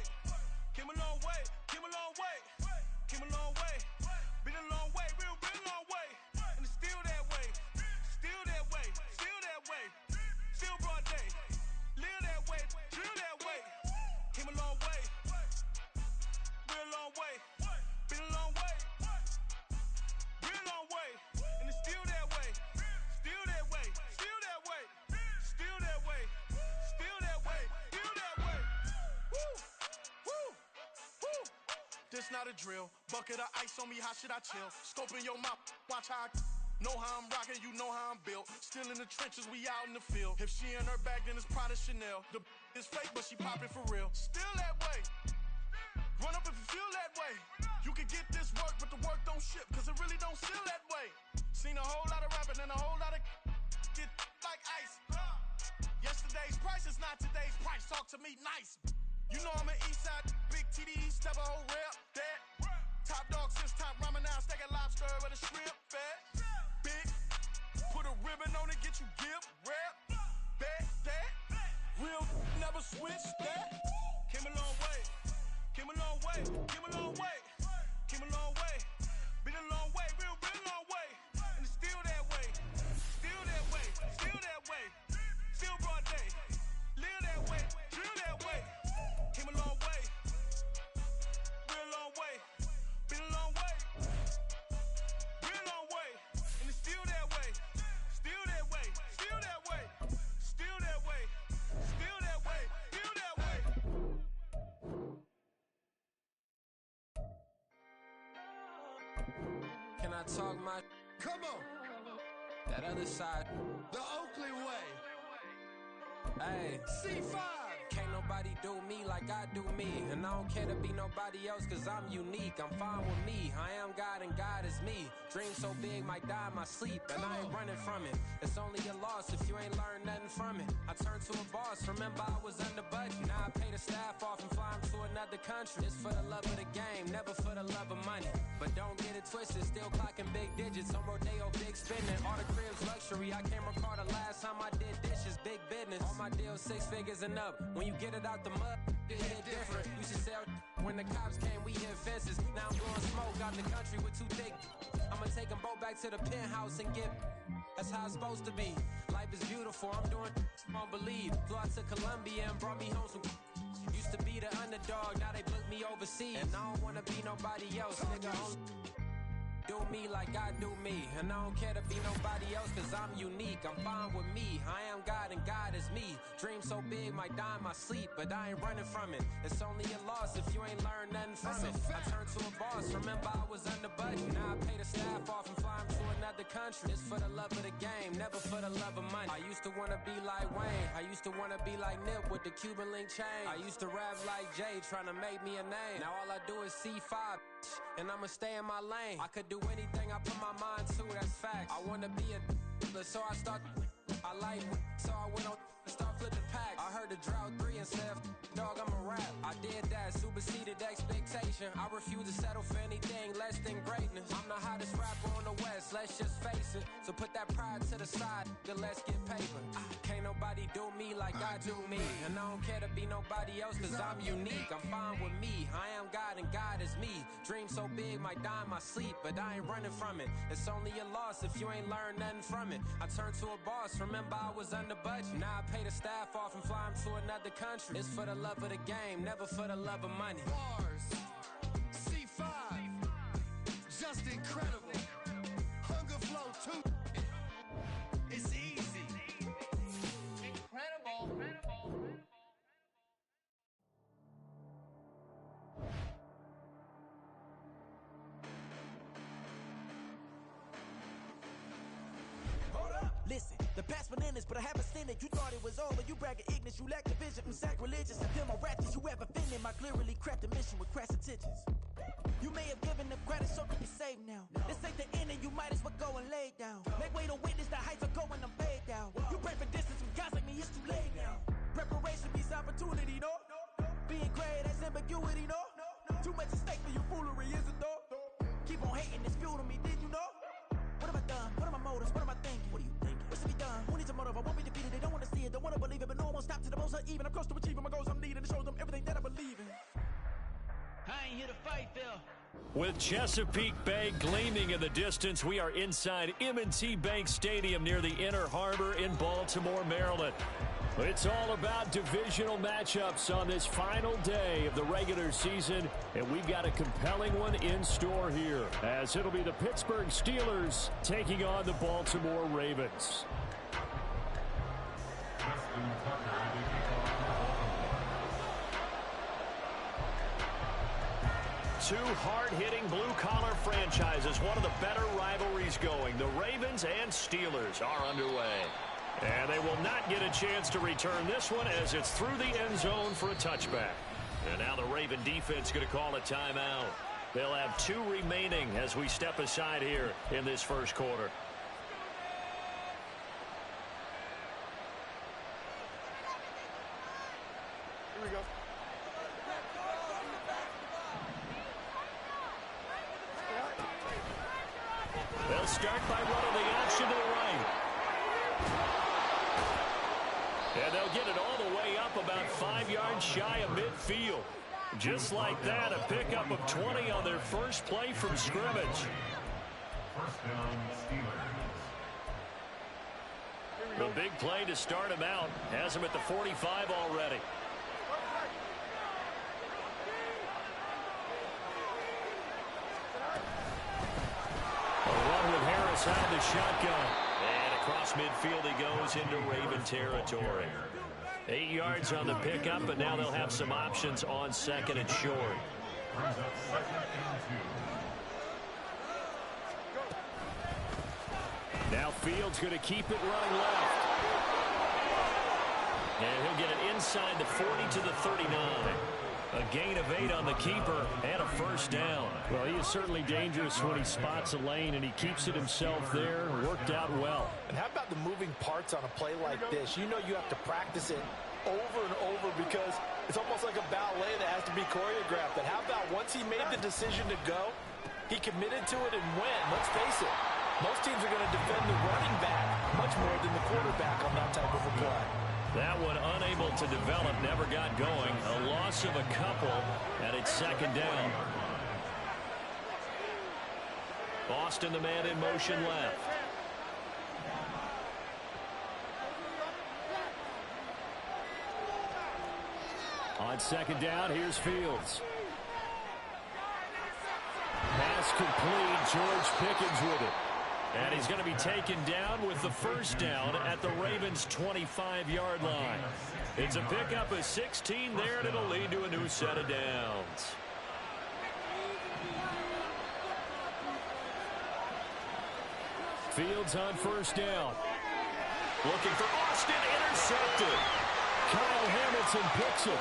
came a long way, came a long way, came a long way. Been a long way, real long way. And it's still that way, still that way, still that way. Still broad day, live that way, drill that way. Came a long way, real long way, been a long way, real long way, and it's still that way, still that way, still that way, still that way, still that way, still that way. Woo, woo, woo. This not a drill, bucket of ice on me, how should I chill? Scope in your mouth, watch how I know how I'm rocking, you know how I'm built. Still in the trenches, we out in the field. If she in her bag, then it's Prada Chanel. The is fake, but she poppin' for real. Still that way. Run up if you feel that way. You can get this work, but the work don't ship, cause it really don't feel that way. Seen a whole lot of rapping and a whole lot of get like ice. Yesterday's price is not today's price. Talk to me nice. You know I'm an east side, big TDE, step a whole rep, that. Top dog since top ramen now, steak and lobster with a shrimp, fat. Big. Put a ribbon on it, get you gift, rep, bet, that. Real never switch, that. Came a long way, came a long way, came a long way, came a long way. Been a long way, real long way. And it's still that way, still that way, still that way. Still broad day, live that way, drill that way. Came a long way, real long way. Been a long way, real long way. And it's still that way, still that way, still that way, still that way, still that way, still that way. Can I talk my? Come on, That other side. the Oakley way. Hey. C5. Can't nobody do me like I do me. And I don't care to be nobody else cause I'm unique. I'm fine with me. I am God and God is me. Dream so big might die in my sleep. And I ain't running from it. It's only a loss if you ain't learned nothing from it. I turned to a boss. Remember I was under budget. Now I pay the staff off and fly them to another country. It's for the love of the game, never for the love of money. But don't get it twisted. Still clocking big digits. On Rodeo, big spending. All the cribs luxury. I can't recall the last time I did dishes. Big business. All my deals 6 figures and up. When you get it out the mud, it hit different. Used to sell when the cops came, we hit fences. Now I'm blowing smoke out the country with 2 thick. I'ma take them both back to the penthouse and get. That's how it's supposed to be. Life is beautiful, I'm doing won't believe. Flew out to Colombia and brought me home some. Used to be the underdog, now they book me overseas. And I don't wanna be nobody else, nigga. Do me like I do me. And I don't care to be nobody else cause I'm unique. I'm fine with me. I am God and God is me. Dream so big might die in my sleep, but I ain't running from it. It's only a loss if you ain't learned nothing from it. I turned to a boss. Remember I was under budget. Now I pay the staff off and fly them to another country. It's for the love of the game, never for the love of money. I used to wanna be like Wayne. I used to wanna be like Nip with the Cuban link chain. I used to rap like Jay, trying to make me a name. Now all I do is C5. And I'ma stay in my lane. I could do anything I put my mind to, that's facts. I wanna be a so I start. I like so I went on start flipping packs. I heard the drought 3 and said, dog, I'm a rap. I did that, superseded expectation. I refuse to settle for anything less than greatness. I'm the hottest rapper on the West, let's just face it. So put that pride to the side, then let's get paper. Can't nobody do me like God do me. And I don't care to be nobody else, cause I'm unique. I'm fine with me. I am God and God is me. Dream so big, might die in my sleep, but I ain't running from it. It's only a loss if you ain't learned nothing from it. I turned to a boss, remember I was under budget. Now I pay the staff off and fly them to another country. It's for the love of the game, never for the love of money. Bars, C5, just incredible. Hunger flow too. It's easy. Incredible. Listen, the past bananas, but I haven't seen it. You thought it was over, you bragging ignorance, you lack the vision from sacrilegious. And feel my ratchets, you have offended my clearly crafted mission with crass intentions. You may have given them credit, so you're safe now. This ain't the end, and you might as well go and lay down. Make way to witness the heights are going, I'm paid down. You pray for distance with guys like me, it's too late now. Preparation means opportunity, no? Being great, that's ambiguity, no? Too much at stake for your foolery, is it though? Keep on hating, it's fuel to me, did you know? What have I done? What are my motives? What am I thinking? What are you thinking? What's to be done? Who needs a motive? I won't be defeated. They don't want to see it, don't want to believe it, but no one won't stop to the most uneven. I'm close to achieving my goals. I'm needing to show them everything that I believe in. I ain't here to fight, Phil. With Chesapeake Bay gleaming in the distance, we are inside M&T Bank Stadium near the Inner Harbor in Baltimore, Maryland. It's all about divisional matchups on this final day of the regular season, and we've got a compelling one in store here, as it'll be the Pittsburgh Steelers taking on the Baltimore Ravens. Two hard-hitting blue-collar franchises, one of the better rivalries going. The Ravens and Steelers are underway. And they will not get a chance to return this one as it's through the end zone for a touchback. And now the Raven defense going to call a timeout. They'll have 2 remaining as we step aside here in this first quarter. Here we go. They'll start by running the option to the right. And they'll get it all the way up about 5 yards shy of midfield. Just like that, a pickup of 20 on their first play from scrimmage. First down, Steelers. The big play to start him out has him at the 45 already. A run with Harris out of the shotgun. And across midfield he goes into Raven territory. 8 yards on the pickup, but now they'll have some options on second and short. Brings up second and 2. Now Fields going to keep it running left. And he'll get it inside the 40 to the 39. A gain of 8 on the keeper and a first down. Well, he is certainly dangerous when he spots a lane, and he keeps it himself there. Worked out well. And how about the moving parts on a play like this? You know you have to practice it over and over because it's almost like a ballet that has to be choreographed. And how about once he made the decision to go, he committed to it and went. Let's face it, most teams are going to defend the running back much more than the quarterback on that type of a play. That one unable to develop, never got going. A loss of a couple, and it's second down. Boston, the man in motion left. On second down, here's Fields. Pass complete, George Pickens with it. And he's going to be taken down with the first down at the Ravens' 25-yard line. It's a pickup of 16 there, and it'll lead to a new set of downs. Fields on first down. Looking for Austin, intercepted. Kyle Hamilton picks it.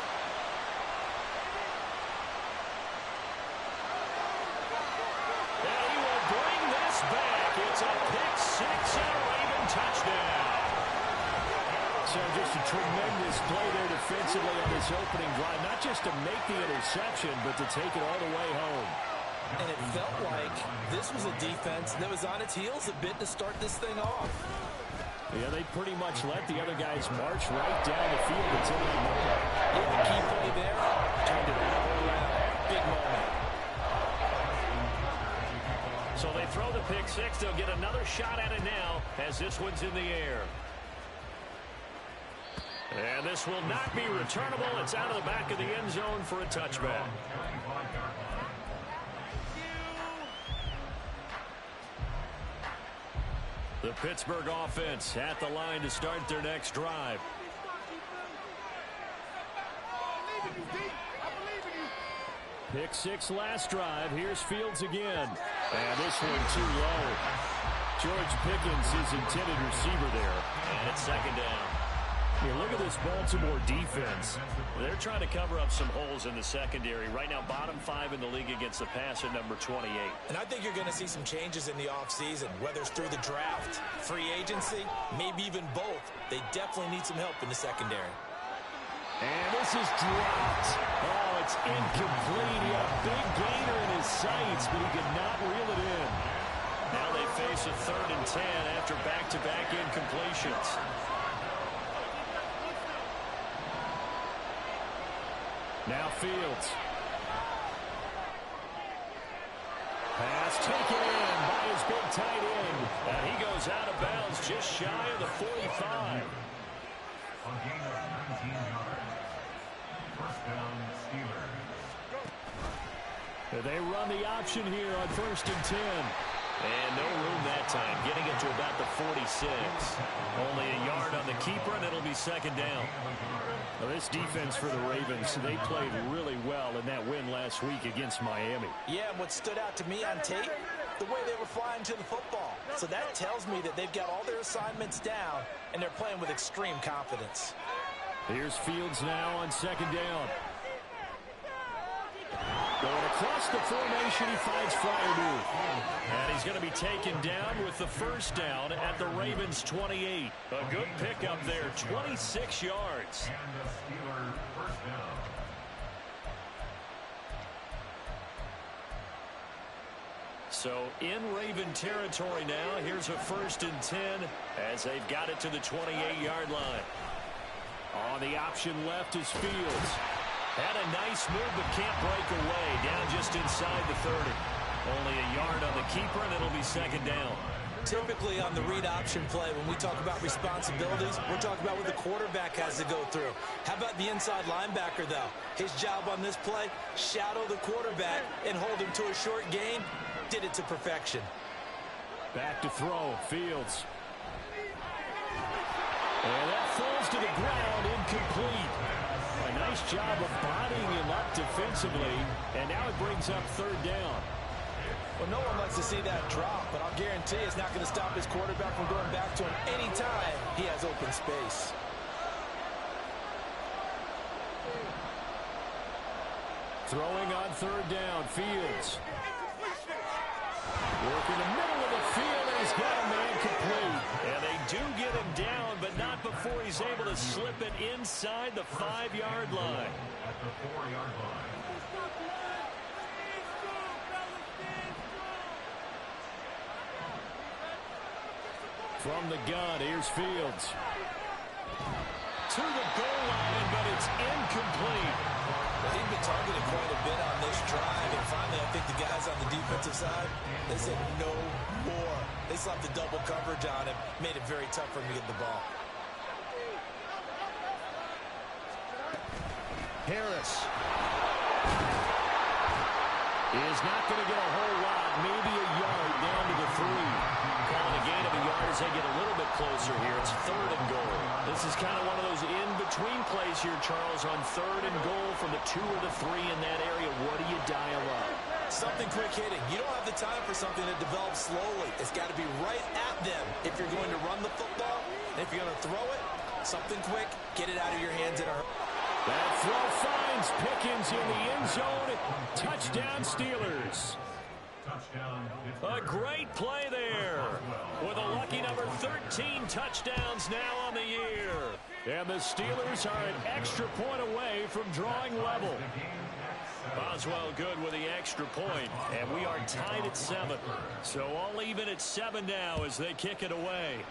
And he will bring this back. It's a pick six and a Raven touchdown. So just a tremendous play there defensively on this opening drive. Not just to make the interception, but to take it all the way home. And it felt like this was a defense that was on its heels a bit to start this thing off. Yeah, they pretty much let the other guys march right down the field until they move. Yeah, the key play there, turned it all around. Big moment. So they throw the pick six. They'll get another shot at it now as this one's in the air. And this will not be returnable. It's out of the back of the end zone for a touchback. The Pittsburgh offense at the line to start their next drive. Pick six last drive. Here's Fields again. And this one too low. George Pickens is intended receiver there. And it's second down. Yeah, look at this Baltimore defense. They're trying to cover up some holes in the secondary. Right now, bottom 5 in the league against the pass at number 28. And I think you're going to see some changes in the offseason, whether it's through the draft, free agency, maybe even both. They definitely need some help in the secondary. And this is dropped. Oh, it's incomplete. He had a big gainer in his sights, but he could not reel it in. Now they face a 3rd and 10 after back-to-back incompletions. Now Fields. Pass taken in by his big tight end. And he goes out of bounds just shy of the 45. A gain of 19 yards. First down, Steelers. They run the option here on 1st and 10. And no room that time, getting it to about the 46. Only a yard on the keeper, and it'll be second down. Well, this defense for the Ravens, they played really well in that win last week against Miami. Yeah, and what stood out to me on tape, the way they were flying to the football. So that tells me that they've got all their assignments down, and they're playing with extreme confidence. Here's Fields now on second down. Going across the formation, he finds Fryermuth. And he's going to be taken down with the first down at the Ravens' 28. A good pickup there, 26 yards. And the Steelers first down. So in Raven territory now, here's a 1st and 10 as they've got it to the 28-yard line. On the option left is Fields. Had a nice move, but can't break away. Down just inside the 30. Only a yard on the keeper, and it'll be second down. Typically on the read option play, when we talk about responsibilities, we're talking about what the quarterback has to go through. How about the inside linebacker, though? His job on this play, shadow the quarterback and hold him to a short gain. Did it to perfection. Back to throw, Fields. And that falls to the ground, incomplete. A nice job of bodying him up defensively, and now it brings up 3rd down. Well, no one likes to see that drop, but I'll guarantee it's not going to stop his quarterback from going back to him anytime he has open space. Throwing on 3rd down, Fields. Working the middle of the field, and he's got a man complete. And they do get him down, but not before he's able to slip it inside the 5-yard line. At the 4-yard line. From the gun, here's Fields. To the goal line, but it's incomplete. Well, he's been targeted quite a bit on this drive, and finally I think the guys on the defensive side, they said no more. They slapped the double coverage on him, made it very tough for him to get the ball. Harris is not going to get a whole lot, maybe a yard down to the 3. Calling a gain of a yard as they get a little bit closer here. It's 3rd and goal. This is kind of one of those in-between plays here, Charles, on 3rd and goal from the 2 or the 3 in that area. What do you dial up? Something quick hitting. You don't have the time for something that develops slowly. It's got to be right at them if you're going to run the football. And if you're going to throw it, something quick, get it out of your hands in a hurry. That throw finds Pickens in the end zone. Touchdown, Steelers. A great play there with a lucky number 13 touchdowns now on the year. And the Steelers are an extra point away from drawing level. Boswell good with the extra point, and we are tied at 7. So all even at 7 now as they kick it away.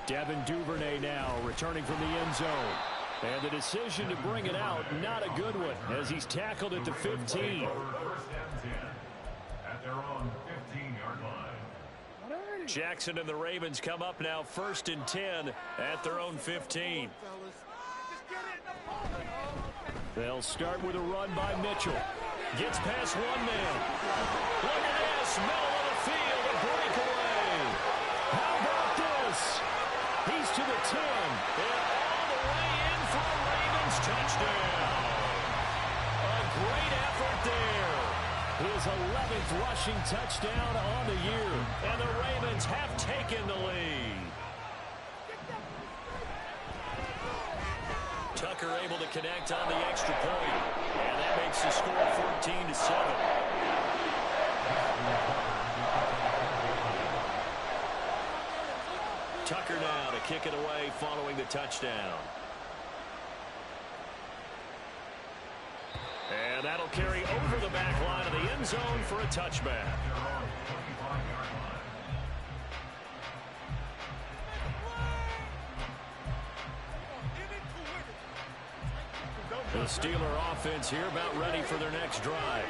Devin Duvernay now returning from the end zone. And the decision to bring it out, not a good one, as he's tackled at the 15. First and 10 at their own 15-yard line. Jackson and the Ravens come up now 1st and 10 at their own 15. They'll start with a run by Mitchell. Gets past one man. Look at this, middle of the field, a breakaway. How about this? He's to the 10, and all the way in for a Ravens touchdown. A great effort there. His 11th rushing touchdown on the year, and the Ravens have taken the lead. Tucker able to connect on the extra point, and that makes the score 14-7. Tucker now to kick it away following the touchdown. And that'll carry over the back line of the end zone for a touchback. The Steeler offense here about ready for their next drive.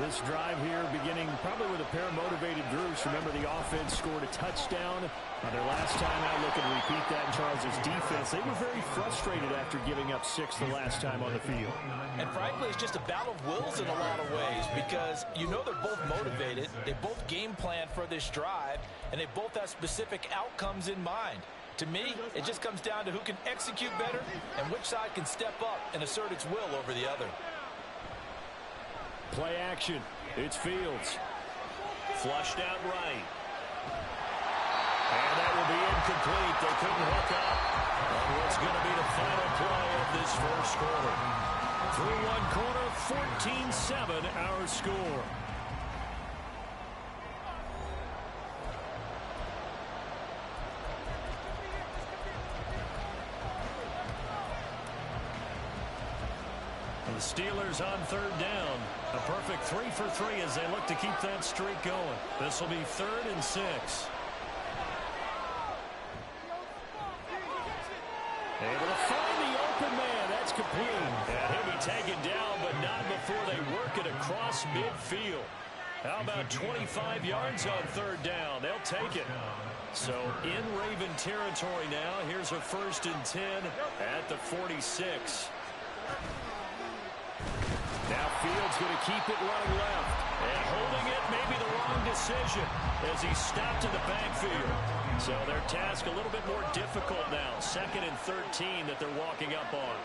This drive here beginning probably with a pair of motivated groups. Remember, the offense scored a touchdown. Their last time out, looking to repeat that in Charles' defense. They were very frustrated after giving up 6 the last time on the field. And frankly, it's just a battle of wills in a lot of ways because you know they're both motivated. They both game plan for this drive, and they both have specific outcomes in mind. To me, it just comes down to who can execute better and which side can step up and assert its will over the other. Play action. It's Fields. Flushed out right. And that will be incomplete. They couldn't hook up on what's going to be the final play of this first quarter. Through one quarter, 14-7 our score. The Steelers on 3rd down. A perfect 3 for 3 as they look to keep that streak going. This will be 3rd and 6. Able to find the open man. That's complete. And he'll be taken down, but not before they work it across midfield. How about 25 yards on 3rd down? They'll take it. So in Raven territory now. Here's a 1st and 10 at the 46. Now Fields going to keep it running left. And holding it may be the wrong decision as he stopped in the backfield. So their task a little bit more difficult now. 2nd and 13 that they're walking up on.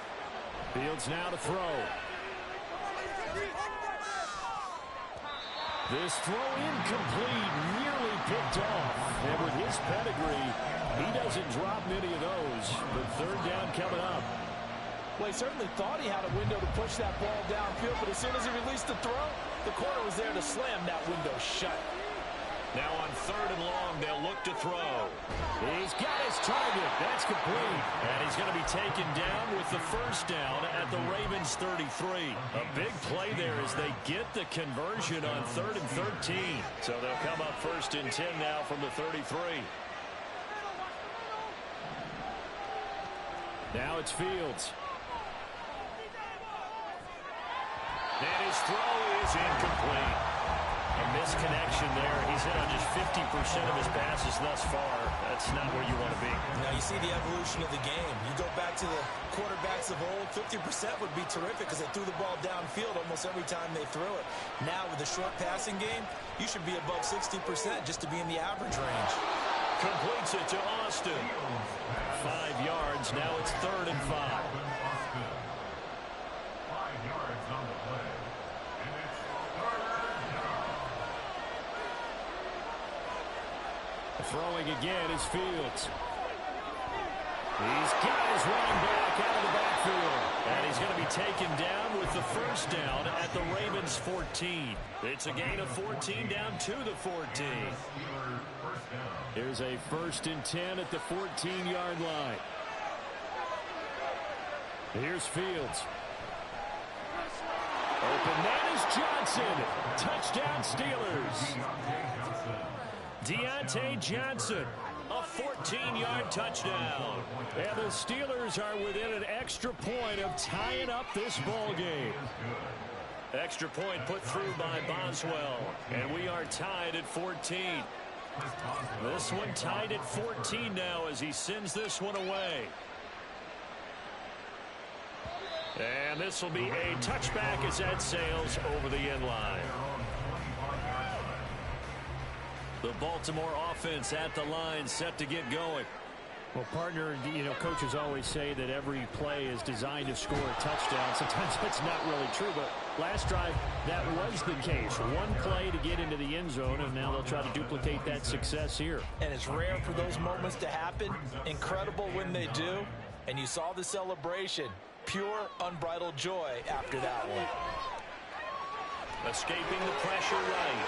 Fields now to throw. This throw incomplete, nearly picked off. And with his pedigree, he doesn't drop many of those. But 3rd down coming up. Well, he certainly thought he had a window to push that ball downfield, but as soon as he released the throw, the corner was there to slam that window shut. Now on 3rd and long, they'll look to throw. He's got his target. That's complete. And he's going to be taken down with the 1st down at the Ravens 33. A big play there as they get the conversion on 3rd and 13. So they'll come up 1st and 10 now from the 33. Now it's Fields. And his throw is incomplete. A misconnection there. He's hit on just 50% of his passes thus far. That's not where you want to be. Now you see the evolution of the game. You go back to the quarterbacks of old, 50% would be terrific because they threw the ball downfield almost every time they threw it. Now with the short passing game, you should be above 60% just to be in the average range. Completes it to Austin. 5 yards. Now it's 3rd and 5. 5 yards on the play. And it's 3rd down. Throwing again is Fields. He's got his running back out of the backfield. And he's going to be taken down with the 1st down at the Ravens 14. It's a gain of 14 down to the 14. Here's a 1st and 10 at the 14-yard line. Here's Fields. Open man is Johnson. Touchdown Steelers. Deontay Johnson. A 14-yard touchdown. And the Steelers are within an extra point of tying up this ball game. Extra point put through by Boswell. And we are tied at 14. This one tied at 14 now as he sends this one away. And this will be a touchback as that sails over the end line. The Baltimore offense at the line set to get going. Well, partner, coaches always say that every play is designed to score a touchdown. Sometimes that's not really true, but last drive, that was the case. One play to get into the end zone, and now they'll try to duplicate that success here. And it's rare for those moments to happen. Incredible when they do. And you saw the celebration. Pure, unbridled joy after that one. Escaping the pressure right.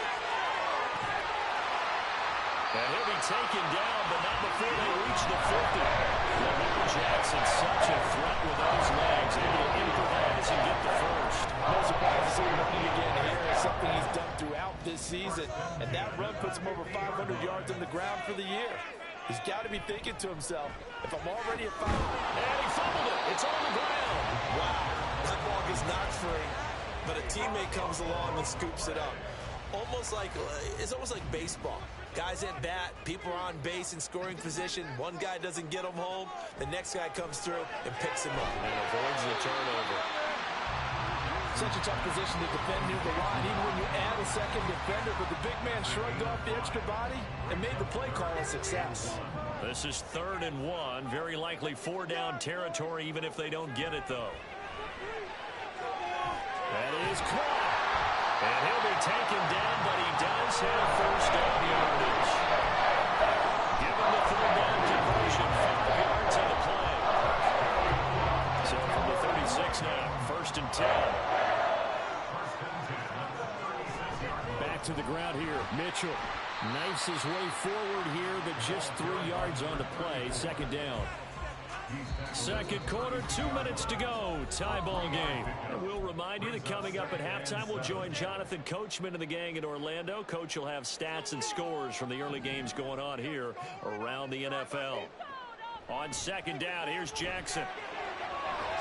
And he'll be taken down, but not before they reach the 50. Lamar Jackson, such a threat with those legs, able to improvise and get the first. No surprise to see him running again here. It's something he's done throughout this season. And that run puts him over 500 yards on the ground for the year. He's got to be thinking to himself, if I'm already at 5... And he fumbled it. It's on the ground. Wow. That ball is not free, but a teammate comes along and scoops it up. It's almost like baseball. Guys at bat, people are on base in scoring position. One guy doesn't get him home. The next guy comes through and picks him up. And avoids the turnover. Such a tough position to defend near the line, even when you add a second defender. But the big man shrugged off the extra body and made the play call a success. This is 3rd and 1. Very likely 4-down territory, even if they don't get it, though. That is caught. And he'll be taken down, but he does have first down yardage. Given the 3rd-down conversion, 5 yards on the play. So from the 36 now, 1st and 10. Back to the ground here. Mitchell knifes his way forward here, but just 3 yards on the play. 2nd down. Second quarter, 2 minutes to go. Tie ball game. And we'll remind you that coming up at halftime, we'll join Jonathan Coachman and the gang in Orlando. Coach will have stats and scores from the early games going on here around the NFL. On 2nd down, here's Jackson.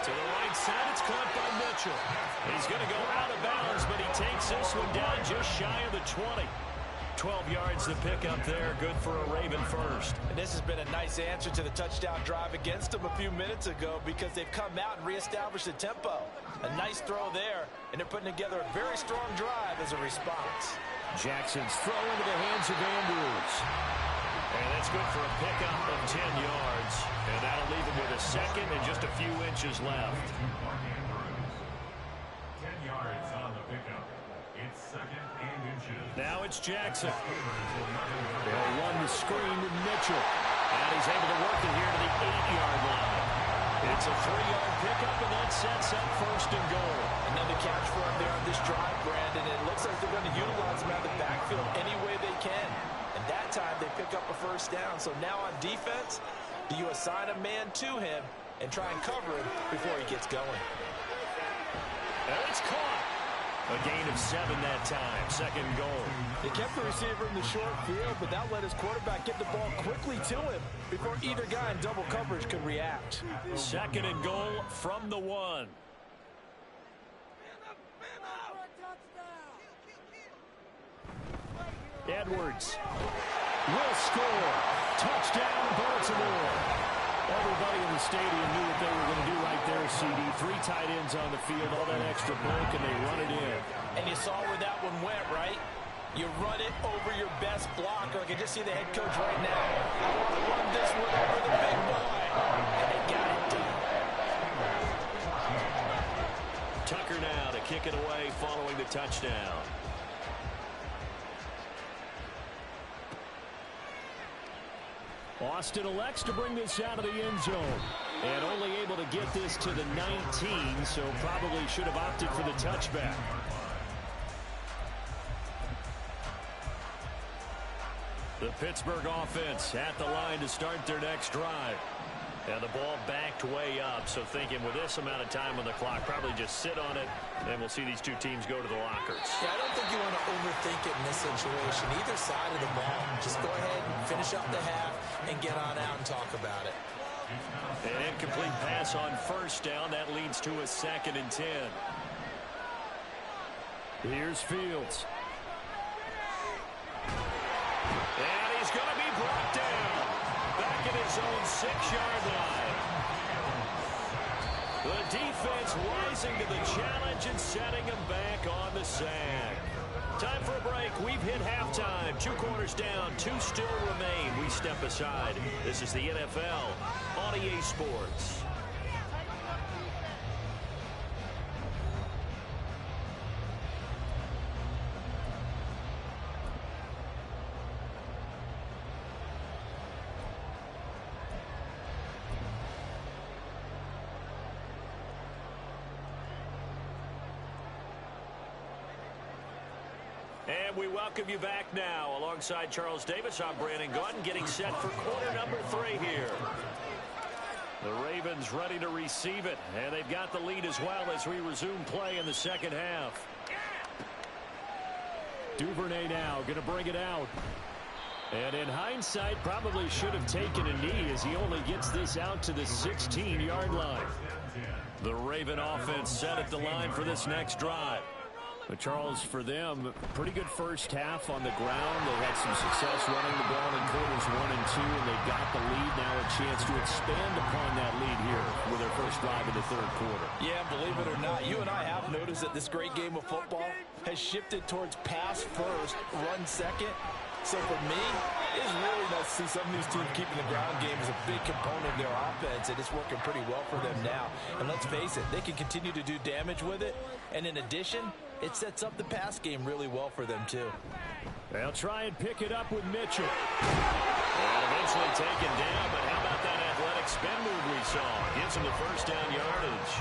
To the right side, it's caught by Mitchell. He's going to go out of bounds, but he takes this one down just shy of the 20. 12 yards to pick up there. Good for a Raven first. And this has been a nice answer to the touchdown drive against them a few minutes ago because they've come out and reestablished the tempo. A nice throw there, and they're putting together a very strong drive as a response. Jackson's throw into the hands of Andrews. And that's good for a pickup of 10 yards. And that'll leave him with a second and just a few inches left. 10 yards on the pickup. It's 2nd and inches. Now it's Jackson. They'll run the screen to Mitchell. And he's able to work it here to the 8-yard line. It's a 3-yard pickup, and that sets up 1st and goal. Another catch for him there on this drive, Brandon. It looks like they're going to utilize him out of the backfield any way they can. And that time they pick up a 1st down. So now on defense, do you assign a man to him and try and cover him before he gets going? And it's caught. A gain of 7 that time. 2nd goal. They kept the receiver in the short field, but that let his quarterback get the ball quickly to him before either guy in double coverage could react. 2nd and goal from the 1. Edwards will score. Touchdown, Baltimore. Everybody in the stadium knew what they were going to do right there, CD. 3 tight ends on the field, all that extra bulk, and they run it in. And you saw where that one went, right? You run it over your best blocker. I can just see the head coach right now. I want to run this one over the big boy. And they got it done. Tucker now to kick it away following the touchdown. Austin elects to bring this out of the end zone. And only able to get this to the 19, so probably should have opted for the touchback. The Pittsburgh offense at the line to start their next drive. And the ball backed way up, so thinking with this amount of time on the clock, probably just sit on it, and we'll see these two teams go to the lockers. Yeah, I don't think you want to overthink it in this situation. Either side of the ball, just go ahead and finish up the half and get on out and talk about it. An incomplete pass on first down. That leads to a 2nd and 10. Here's Fields. And he's going to be brought down. Back at his own 6-yard line. The defense rising to the challenge and setting him back on the sack. Time for a break. We've hit halftime. 2 quarters down. 2 still remain. We step aside. This is the NFL on EA Sports. And we welcome you back now. Alongside Charles Davis, I'm Brandon Gaudin, getting set for quarter number 3 here. The Ravens ready to receive it, and they've got the lead as well as we resume play in the second half. Duvernay now going to bring it out. And in hindsight, probably should have taken a knee as he only gets this out to the 16-yard line. The Raven offense set at the line for this next drive. But Charles, for them, pretty good first half on the ground. They had some success running the ball in quarters 1 and 2, and they got the lead. Now a chance to expand upon that lead here with their first drive in the 3rd quarter. Yeah, believe it or not, you and I have noticed that this great game of football has shifted towards pass first, run second. So for me, it's really nice to see some of these teams keeping the ground game as a big component of their offense, and it's working pretty well for them now. And let's face it, they can continue to do damage with it. And in addition, it sets up the pass game really well for them, too. They'll try and pick it up with Mitchell. And eventually taken down, but how about that athletic spin move we saw? Gives him the first down yardage.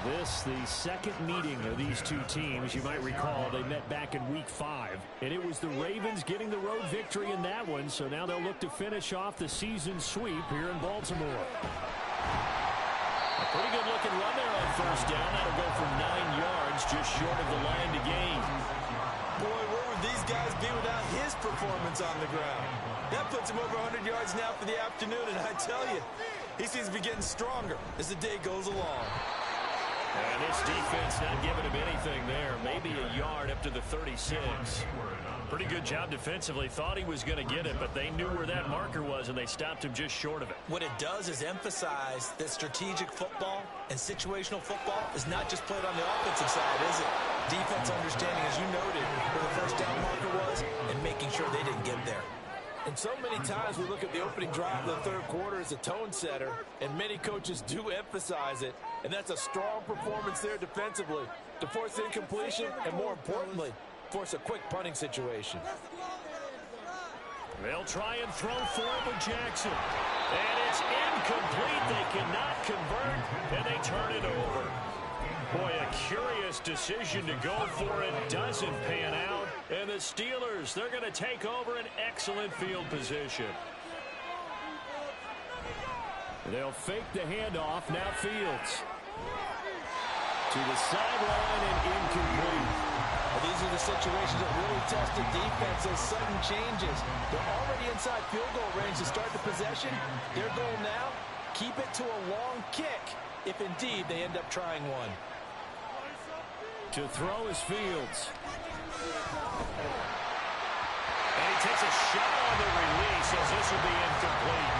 This, the second meeting of these two teams. You might recall they met back in Week 5, and it was the Ravens getting the road victory in that one, so now they'll look to finish off the season sweep here in Baltimore. A pretty good-looking run there on first down. That'll go for 9 yards, just short of the line to gain. Boy, where would these guys be without his performance on the ground? That puts him over 100 yards now for the afternoon, and I tell you, he seems to be getting stronger as the day goes along. And this defense not giving him anything there. Maybe a yard up to the 36. Pretty good job defensively. Thought he was going to get it, but they knew where that marker was, and they stopped him just short of it. What it does is emphasize that strategic football and situational football is not just played on the offensive side, is it? Defense understanding, as you noted, where the first down marker was and making sure they didn't get there. And so many times we look at the opening drive of the 3rd quarter as a tone setter, and many coaches do emphasize it. And that's a strong performance there defensively to force incompletion and, more importantly, force a quick punting situation. They'll try and throw for it with Jackson. And it's incomplete. They cannot convert, and they turn it over. Boy, a curious decision to go for it. Doesn't pan out. And the Steelers, they're going to take over an excellent field position. They'll fake the handoff. Now Fields. To the sideline and incomplete. Well, these are the situations that really test the defense, those sudden changes. They're already inside field goal range to start the possession. Their goal now, keep it to a long kick, if indeed they end up trying one. To throw is Fields. And he takes a shot on the release as this will be incomplete.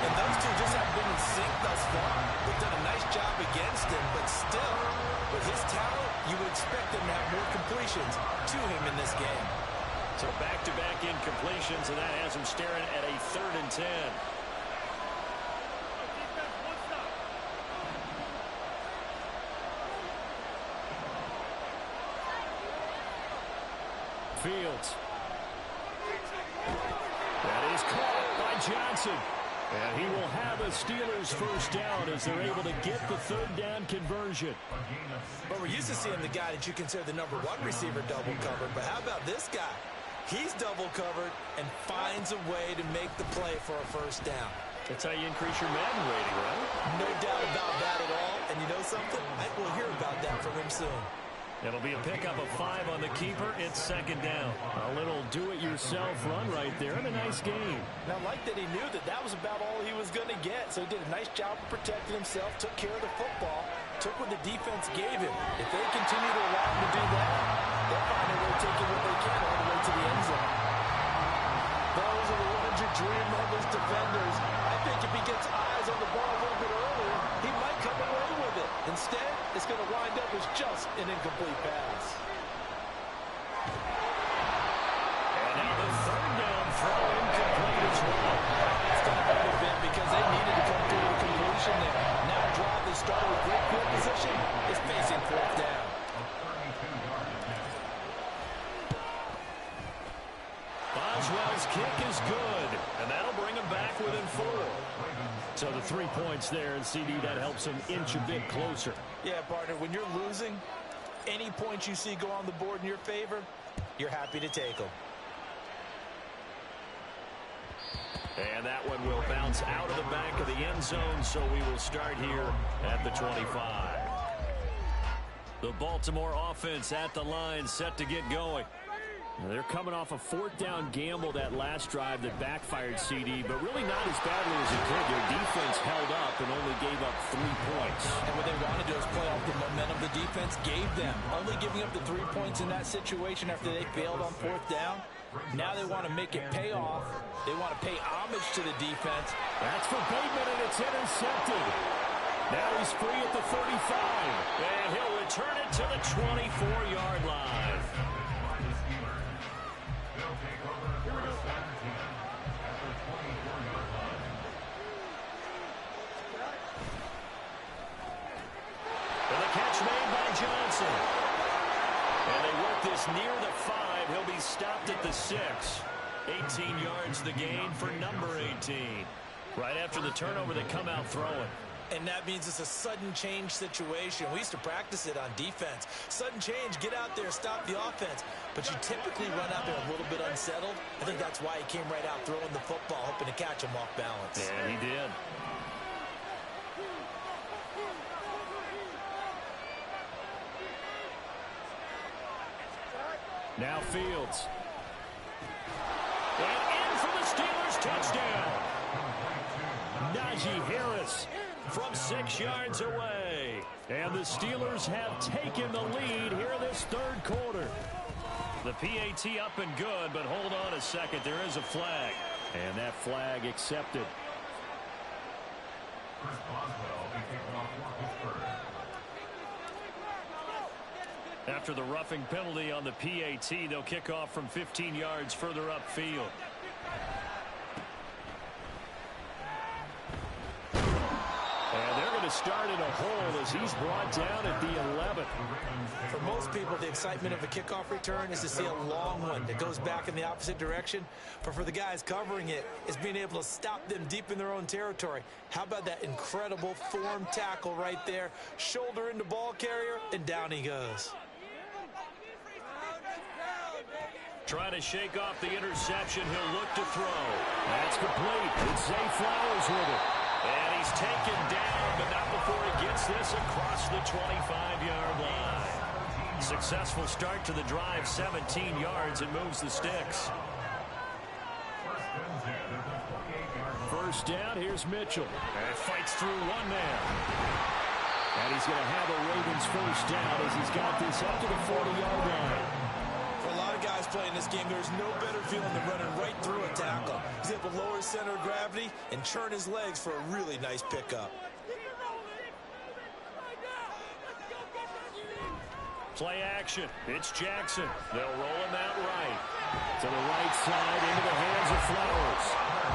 And those two just haven't been in sync thus far. They've done a nice job against him, but still, with his talent, you would expect them to have more completions to him in this game. So back-to-back incompletions, and that has him staring at a 3rd and 10. Fields. That is caught by Johnson. And he will have a Steelers first down as they're able to get the 3rd down conversion. But we're used to seeing the guy that you consider the number 1 receiver double covered. But how about this guy? He's double covered and finds a way to make the play for a first down. That's how you increase your Madden rating, right? No doubt about that at all. And you know something? I think we'll hear about that from him soon. It'll be a pickup of 5 on the keeper. It's second down. A little do-it-yourself run right there and a nice game. Now, I like that he knew that that was about all he was going to get. So he did a nice job of protecting himself, took care of the football, took what the defense gave him. If they continue to allow him to do that, they'll find a way taking what they can all the way to the end zone. Those are the ones you dream of as defenders. I think if he gets eyes on the ball a little bit earlier, he might come away with it. Instead, it's going to wind up as just an incomplete pass. And now the third down throw incomplete as well. It's going to hurt a bit because they needed to come through the completion there. Now a drive that started with great field position is facing fourth down. Boswell's kick is good, and that'll bring him back within 4. So the 3 points there, and CD, that helps him inch a bit closer. Yeah, partner, when you're losing, any points you see go on the board in your favor, you're happy to take them. And that one will bounce out of the back of the end zone, so we will start here at the 25. The Baltimore offense at the line, set to get going. They're coming off a 4th down gamble that last drive that backfired, CD, but really not as badly as it could. Their defense held up and only gave up 3 points. And what they want to do is play off the momentum the defense gave them. Only giving up the 3 points in that situation after they failed on 4th down. Now they want to make it pay off. They want to pay homage to the defense. That's for Bateman, and it's intercepted. Now he's free at the 35, and he'll return it to the 24-yard line. Johnson. And they work this near the 5. He'll be stopped at the 6. 18 yards the gain for number 18. Right after the turnover, they come out throwing. And that means it's a sudden change situation. We used to practice it on defense. Sudden change, get out there, stop the offense. But you typically run out there a little bit unsettled. I think that's why he came right out throwing the football, hoping to catch him off balance. Yeah, he did. Now Fields. And in for the Steelers, touchdown. Najee Harris from 6 yards away. And the Steelers have taken the lead here this 3rd quarter. The PAT up and good, but hold on a second. There is a flag. And that flag accepted. After the roughing penalty on the PAT, they'll kick off from 15 yards further upfield. And they're going to start in a hole as he's brought down at the 11. For most people, the excitement of a kickoff return is to see a long one that goes back in the opposite direction. But for the guys covering it, it's being able to stop them deep in their own territory. How about that incredible form tackle right there? Shoulder into ball carrier, and down he goes. Trying to shake off the interception. He'll look to throw. That's complete. It's Zay Flowers with it. And he's taken down, but not before he gets this across the 25-yard line. Successful start to the drive, 17 yards, and moves the sticks. First down, here's Mitchell. And fights through one man. And he's going to have a Ravens first down as he's got this up to the 40-yard line. For a lot of guys playing this game, there's no better feeling than running right through a tackle. He's able to lower his center of gravity and churn his legs for a really nice pickup. Play action. It's Jackson. They'll roll him out right. To the right side, into the hands of Flowers.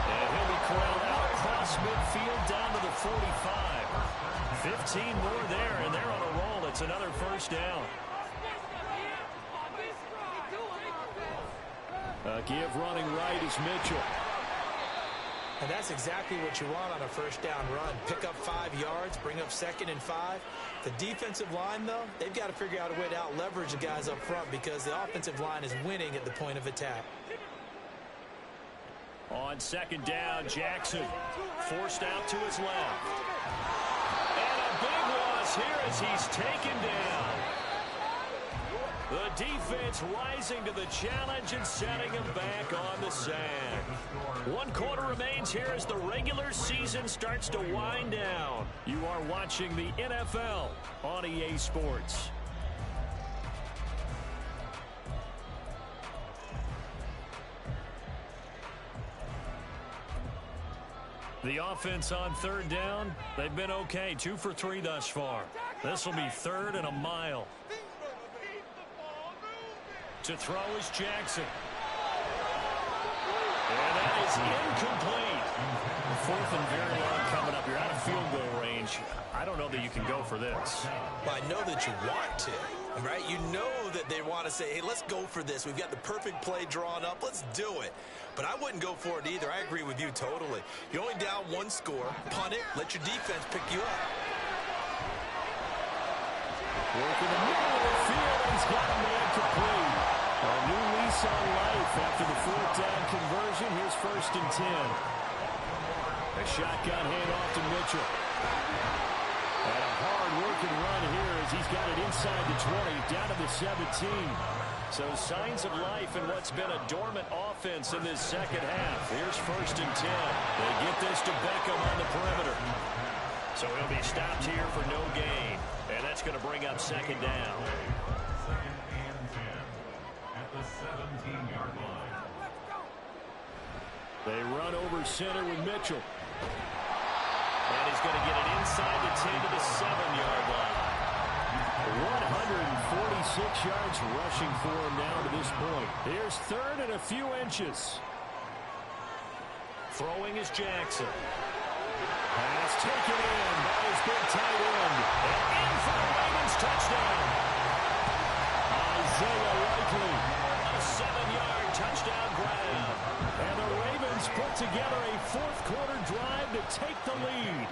And he'll be corralled out across midfield down to the 45. 15 more there, and they're on a roll. It's another first down. Give running right is Mitchell. And that's exactly what you want on a first down run. Pick up 5 yards, bring up 2nd and 5. The defensive line, though, they've got to figure out a way to out-leverage the guys up front because the offensive line is winning at the point of attack. On second down, Jackson forced out to his left. And a big loss here as he's taken down. The defense rising to the challenge and setting him back on the sack. 1 quarter remains here as the regular season starts to wind down. You are watching the NFL on EA Sports. The offense on third down, they've been okay. 2 for 3 thus far. This will be 3rd and a mile. To throw is Jackson. And that is incomplete. 4th and very long coming up. You're out of field goal range. I don't know that you can go for this. Well, I know that you want to, right? You know that they want to say, hey, let's go for this. We've got the perfect play drawn up. Let's do it. But I wouldn't go for it either. I agree with you totally. You're only down 1 score. Punt it. Let your defense pick you up. Working the middle of the field. He's got a man complete. A new lease on life after the 4th down conversion. Here's 1st and 10. A shotgun handoff to Mitchell. And a hard-working run here as he's got it inside the 20, down to the 17. So signs of life in what's been a dormant offense in this second half. Here's 1st and 10. They get this to Beckham on the perimeter. So he'll be stopped here for no gain. And that's going to bring up 2nd down. 2nd and 10 at the 17-yard line. They run over center with Mitchell. And he's going to get it inside the 10 to the 7-yard line. 146 yards rushing for him now to this point. Here's 3rd and a few inches. Throwing is Jackson. Pass taken in by his big tight end. And in for the Ravens touchdown. Isaiah Likely. A 7-yard touchdown grab. And the Ravens put together a 4th quarter drive to take the lead.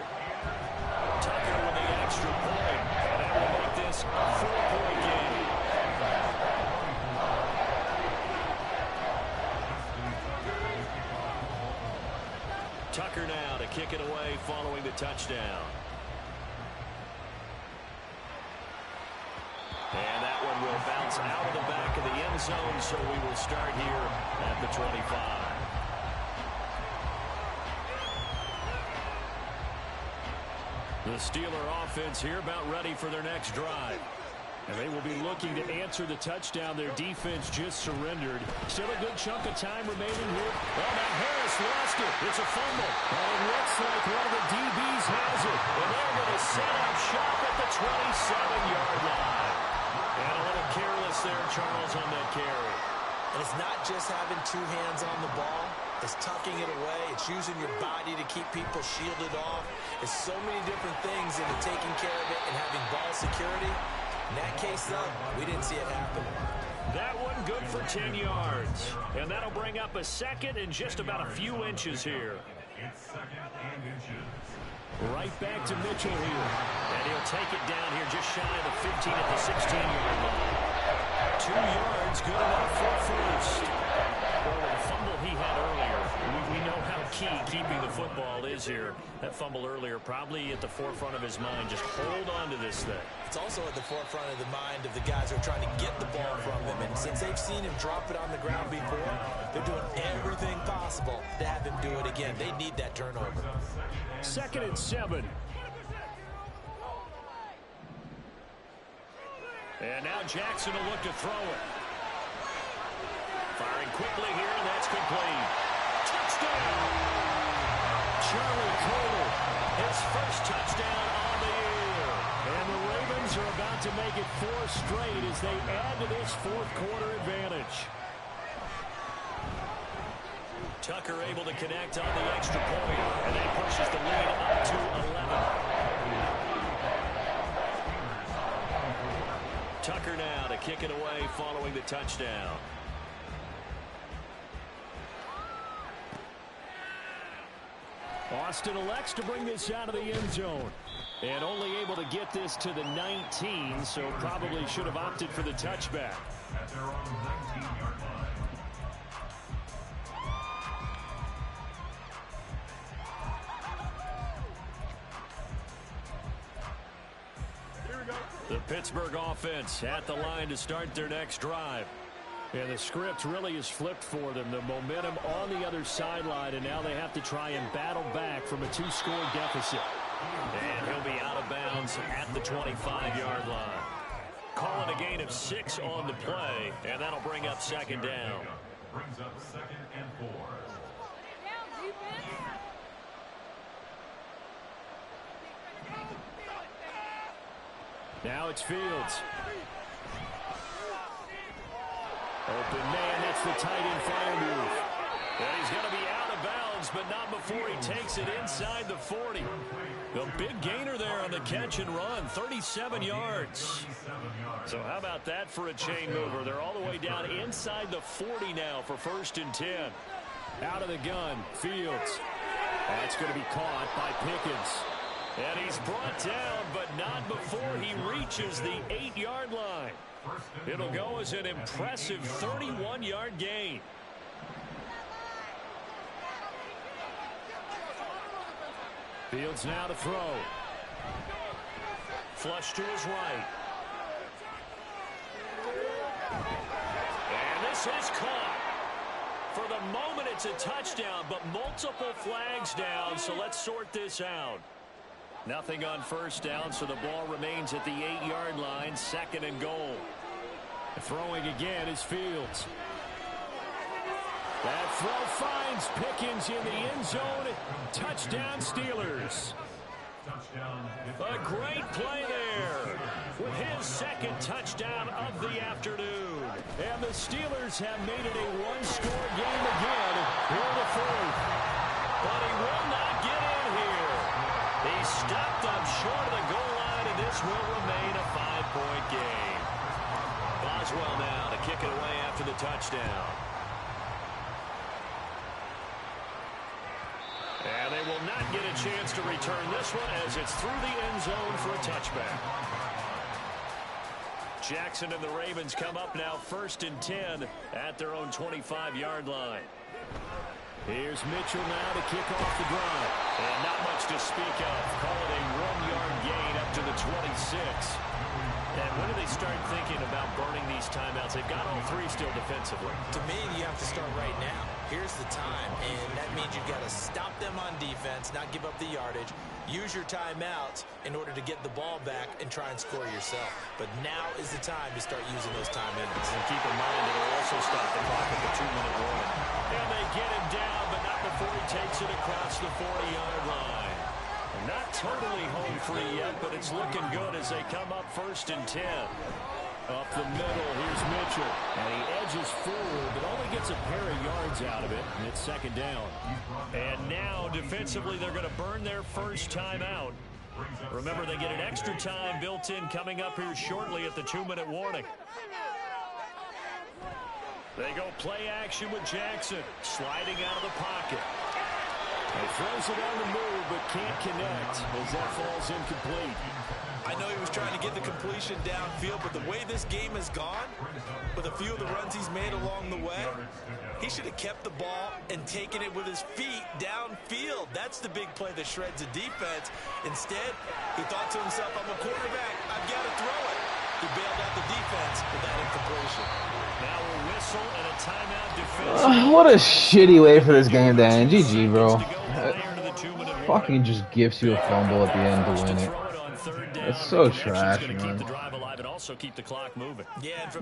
Tucker with the extra point. And that will make this a 4-point game. Tucker now to kick it away following the touchdown. And that one will bounce out of the back of the end zone, so we will start here at the 25. The Steeler offense here about ready for their next drive. And they will be looking to answer the touchdown their defense just surrendered. Still a good chunk of time remaining here. Oh, now Harris lost it. It's a fumble. And it looks like one of the DBs has it. And they're going to set up shop at the 27-yard line. And a little careless there, Charles, on that carry. And it's not just having 2 hands on the ball. It's tucking it away. It's using your body to keep people shielded off. It's so many different things into taking care of it and having ball security. In that case, though, we didn't see it happen. That one good for 10 yards. And that'll bring up a 2nd and just about a few inches here. It's 2nd and inches. Right back to Mitchell here. And he'll take it down here just shy of the 15 at the 16-yard line. 2 yards, good enough for 1st. Well, with the fumble he had earlier, we know how key keeping the football is here. That fumble earlier probably at the forefront of his mind. Just hold on to this thing. It's also at the forefront of the mind of the guys who are trying to get the ball from him. And since they've seen him drop it on the ground before, they're doing everything possible to have him do it again. They need that turnover. 2nd and 7. And now Jackson will look to throw it. Firing quickly here, and that's complete. Touchdown! Charlie Cole, his first touchdown on the year. And the Ravens are about to make it 4 straight as they add to this 4th quarter advantage. Tucker able to connect on the extra point, and that pushes the lead up to 11. Tucker now to kick it away following the touchdown. Austin elects to bring this out of the end zone. And only able to get this to the 19, so probably should have opted for the touchback. At their own 19-yard line. The Pittsburgh offense at the line to start their next drive. And the script really is flipped for them. The momentum on the other sideline, and now they have to try and battle back from a 2-score deficit. And he'll be out of bounds at the 25-yard line. Calling a gain of 6 on the play, and that'll bring up second down. Brings up 2nd and 4. Now it's Fields. Open man, that's the tight end fire move. And he's going to be out of bounds, but not before he takes it inside the 40. The big gainer there on the catch and run, 37 yards. So how about that for a chain mover? They're all the way down inside the 40 now for 1st and 10. Out of the gun, Fields. That's going to be caught by Pickens. And he's brought down, but not before he reaches the 8-yard line. It'll go as an impressive 31-yard gain. Fields now to throw. Flush to his right. And this is caught. For the moment, it's a touchdown, but multiple flags down, so let's sort this out. Nothing on 1st down, so the ball remains at the 8-yard line, 2nd and goal. Throwing again is Fields. That throw finds Pickens in the end zone. Touchdown, Steelers. A great play there with his 2nd touchdown of the afternoon. And the Steelers have made it a 1-score game again here in the 4th. But he will not get in here. He stopped up short of the goal line, and this will remain a 5-point game. Boswell now to kick it away after the touchdown. And they will not get a chance to return this one as it's through the end zone for a touchback. Jackson and the Ravens come up now 1st and 10 at their own 25-yard line. Here's Mitchell now to kick off the drive. And not much to speak of. Call it a 1-yard gain up to the 26. And when do they start thinking about burning these timeouts? They've got all 3 still defensively. To me, you have to start right now. Here's the time, and that means you've got to stop them on defense, not give up the yardage. Use your timeouts in order to get the ball back and try and score yourself. But now is the time to start using those timeouts. And keep in mind it'll also stop the clock at the 2-minute warning. And they get him down, but not before he takes it across the 40-yard line. Not totally home free yet, but it's looking good as they come up 1st and 10. Up the middle, here's Mitchell. And he edges forward, but only gets a pair of yards out of it, and it's 2nd down. And now, defensively, they're going to burn their first time out. Remember, they get an extra time built in coming up here shortly at the 2-minute warning. They go play action with Jackson, sliding out of the pocket. He throws it on the move, but can't connect as that falls incomplete. I know he was trying to get the completion downfield, but the way this game has gone, with a few of the runs he's made along the way, he should have kept the ball and taken it with his feet downfield. That's the big play that shreds the defense. Instead, he thought to himself, I'm a quarterback, I've got to throw it. He bailed out the defense with that incompletion. Now a whistle and a timeout defense. What a shitty way for this game to end. GG, bro. Fucking just gives you a fumble at the end to win it. It's so trash, man.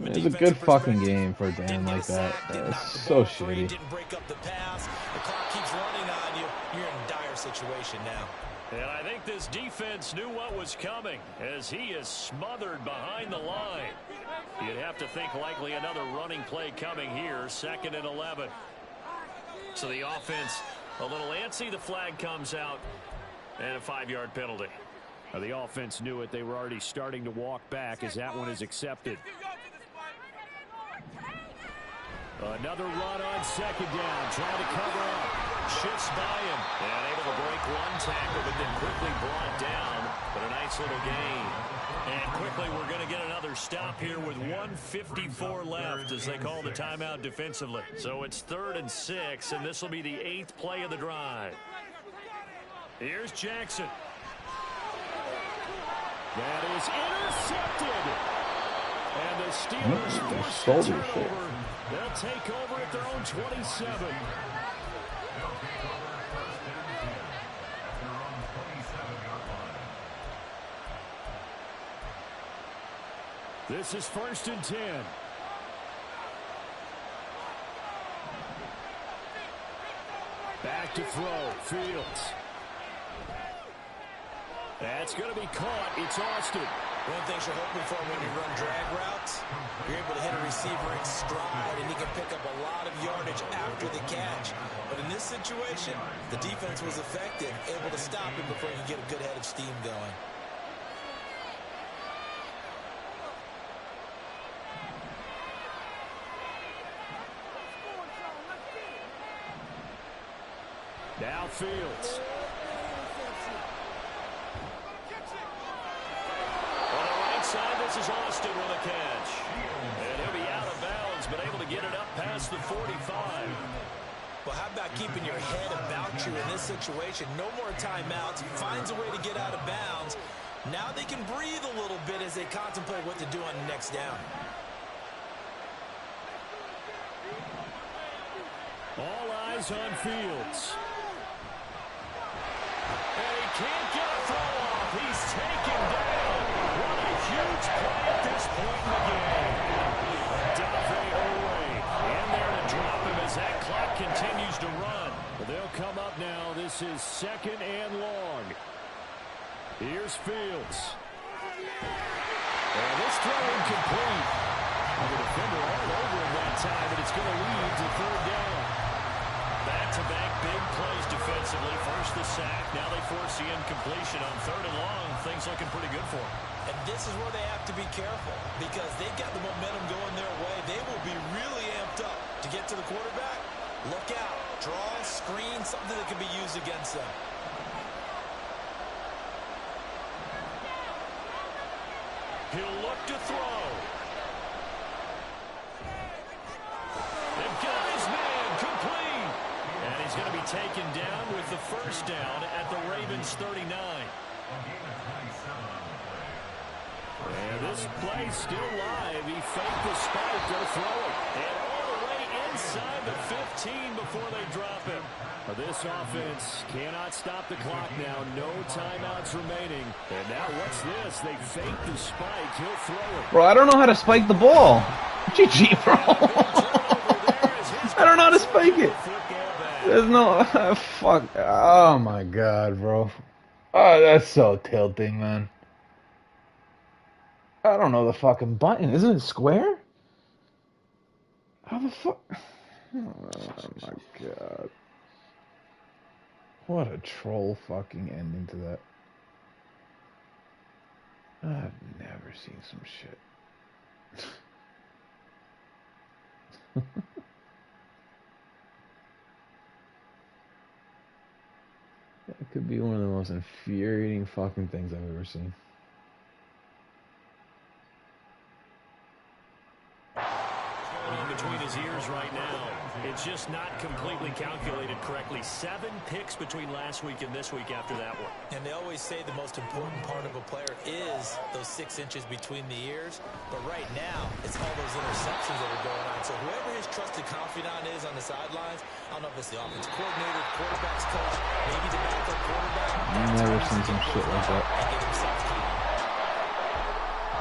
It's a good fucking game for a game like that. It's so shitty. Didn't break up the pass. The clock keeps running on you. You're in a dire situation now. And I think this defense knew what was coming as he is smothered behind the line. You'd have to think likely another running play coming here, 2nd and 11. So the offense a little antsy. The flag comes out and a 5-yard penalty. The offense knew it. They were already starting to walk back as that one is accepted. Another run on 2nd down, trying to cover up. Shifts by him and able to break one tackle, but then quickly brought down. But a nice little gain. And quickly we're going to get another stop here with 1:54 left as they call the timeout defensively. So it's 3rd and 6, and this will be the 8th play of the drive. Here's Jackson. That is intercepted. And the Steelers force a turnover. They'll take over at their own 27. This is 1st and 10. Back to throw. Fields. That's going to be caught. It's Austin. One of the things you're hoping for when you run drag routes, you're able to hit a receiver in stride, and he can pick up a lot of yardage after the catch. But in this situation, the defense was effective, able to stop him before he could get a good head of steam going. Now Fields. On the right side, this is Austin with a catch. And he'll be out of bounds, but able to get it up past the 45. Well, how about keeping your head about you in this situation? No more timeouts. Finds a way to get out of bounds. Now they can breathe a little bit as they contemplate what to do on the next down. All eyes on Fields. And he can't get a throw off. He's taken down. What a huge play at this point in the game. Dave away. And there to drop him as that clock continues to run. But they'll come up now. This is 2nd and long. Here's Fields. And this throw incomplete. The defender all over him that time, but it's going to lead to 3rd down. Back-to-back big plays defensively. First the sack. Now they force the incompletion on 3rd and long. Things looking pretty good for them. And this is where they have to be careful because they've got the momentum going their way. They will be really amped up to get to the quarterback. Look out. Draw, screen, something that can be used against them. He'll look to throw. They've got his man complete. And he's going to be taken down with the 1st down at the Ravens 39. And this play still live. He faked the spike. They'll throw it. And all the way inside the 15 before they drop him. This offense cannot stop the clock now. No timeouts remaining. And now what's this? They fake the spike. He'll throw it. Bro, I don't know how to spike the ball. GG, bro. I don't know how to spike it. There's no... fuck. Oh, my God, bro. Oh, that's so tilting, man. I don't know the fucking button. Isn't it square? How the fuck? Oh, my God. What a troll fucking ending to that. I've never seen some shit. That could be one of the most infuriating fucking things I've ever seen. Between his ears right now, it's just not completely calculated correctly. 7 picks between last week and this week after that one. And they always say the most important part of a player is those 6 inches between the ears. But right now, it's all those interceptions that are going on. So whoever his trusted confidant is on the sidelines, I don't know if it's the offense coordinator, quarterback's coach, maybe the backup quarterback. I've never seen some shit like that. And get himself killed.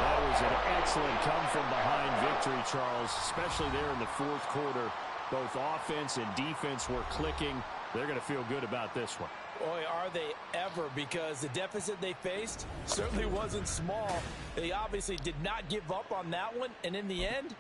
That was an excellent come-from-behind victory, Charles, especially there in the 4th quarter. Both offense and defense were clicking. They're going to feel good about this one. Boy, are they ever, because the deficit they faced certainly wasn't small. They obviously did not give up on that one, and in the end,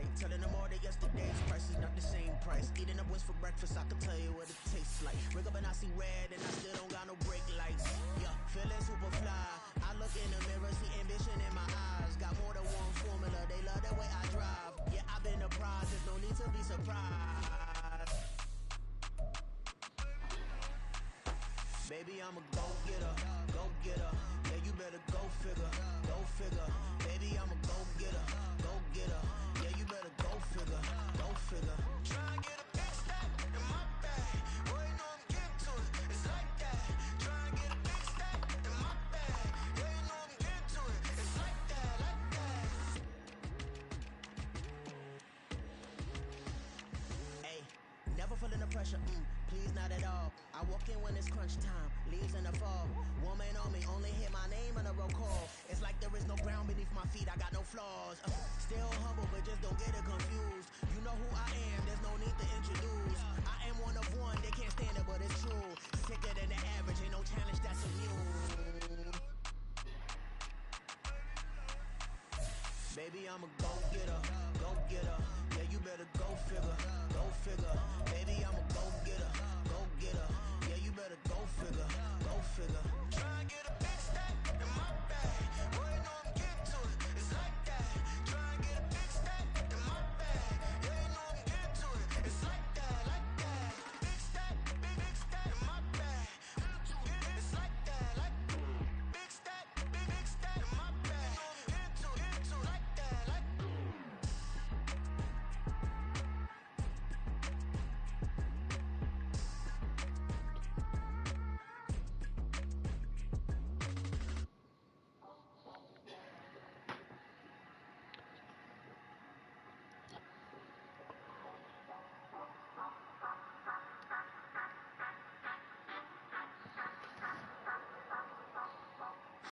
like. Telling them all that yesterday's price is not the same price. Eating up wings for breakfast, I can tell you what it tastes like. Wake up and I see red and I still don't got no brake lights. Yeah, feeling super fly. I look in the mirror, see ambition in my eyes. Got more than one formula, they love the way I drive. Yeah, I've been a prize, there's no need to be surprised. Baby, I'm a go-getter, go-getter. Yeah, you better go figure, go figure. Baby, I'm a go-getter, go-getter. Yeah, you better go figure, go figure. Try and get a big stack in my bag. Boy, you know I'm getting to it, it's like that. Try and get a big stack in my bag. Yeah, you know I'm getting to it, it's like that, like that. Hey, never feeling the pressure, please not at all. I walk in when it's crunch time, leaves in the fall. Woman on me, only hear my name on a roll call. It's like there is no ground beneath my feet, I got no flaws. Still humble, but just don't get it confused. You know who I am, there's no need to introduce. I am one of one, they can't stand it, but it's true. Sicker than the average, ain't no challenge that's immune. Baby, I'm a go-getter, go-getter. Yeah, you better go figure, go figure. Baby, I'm a go-getter,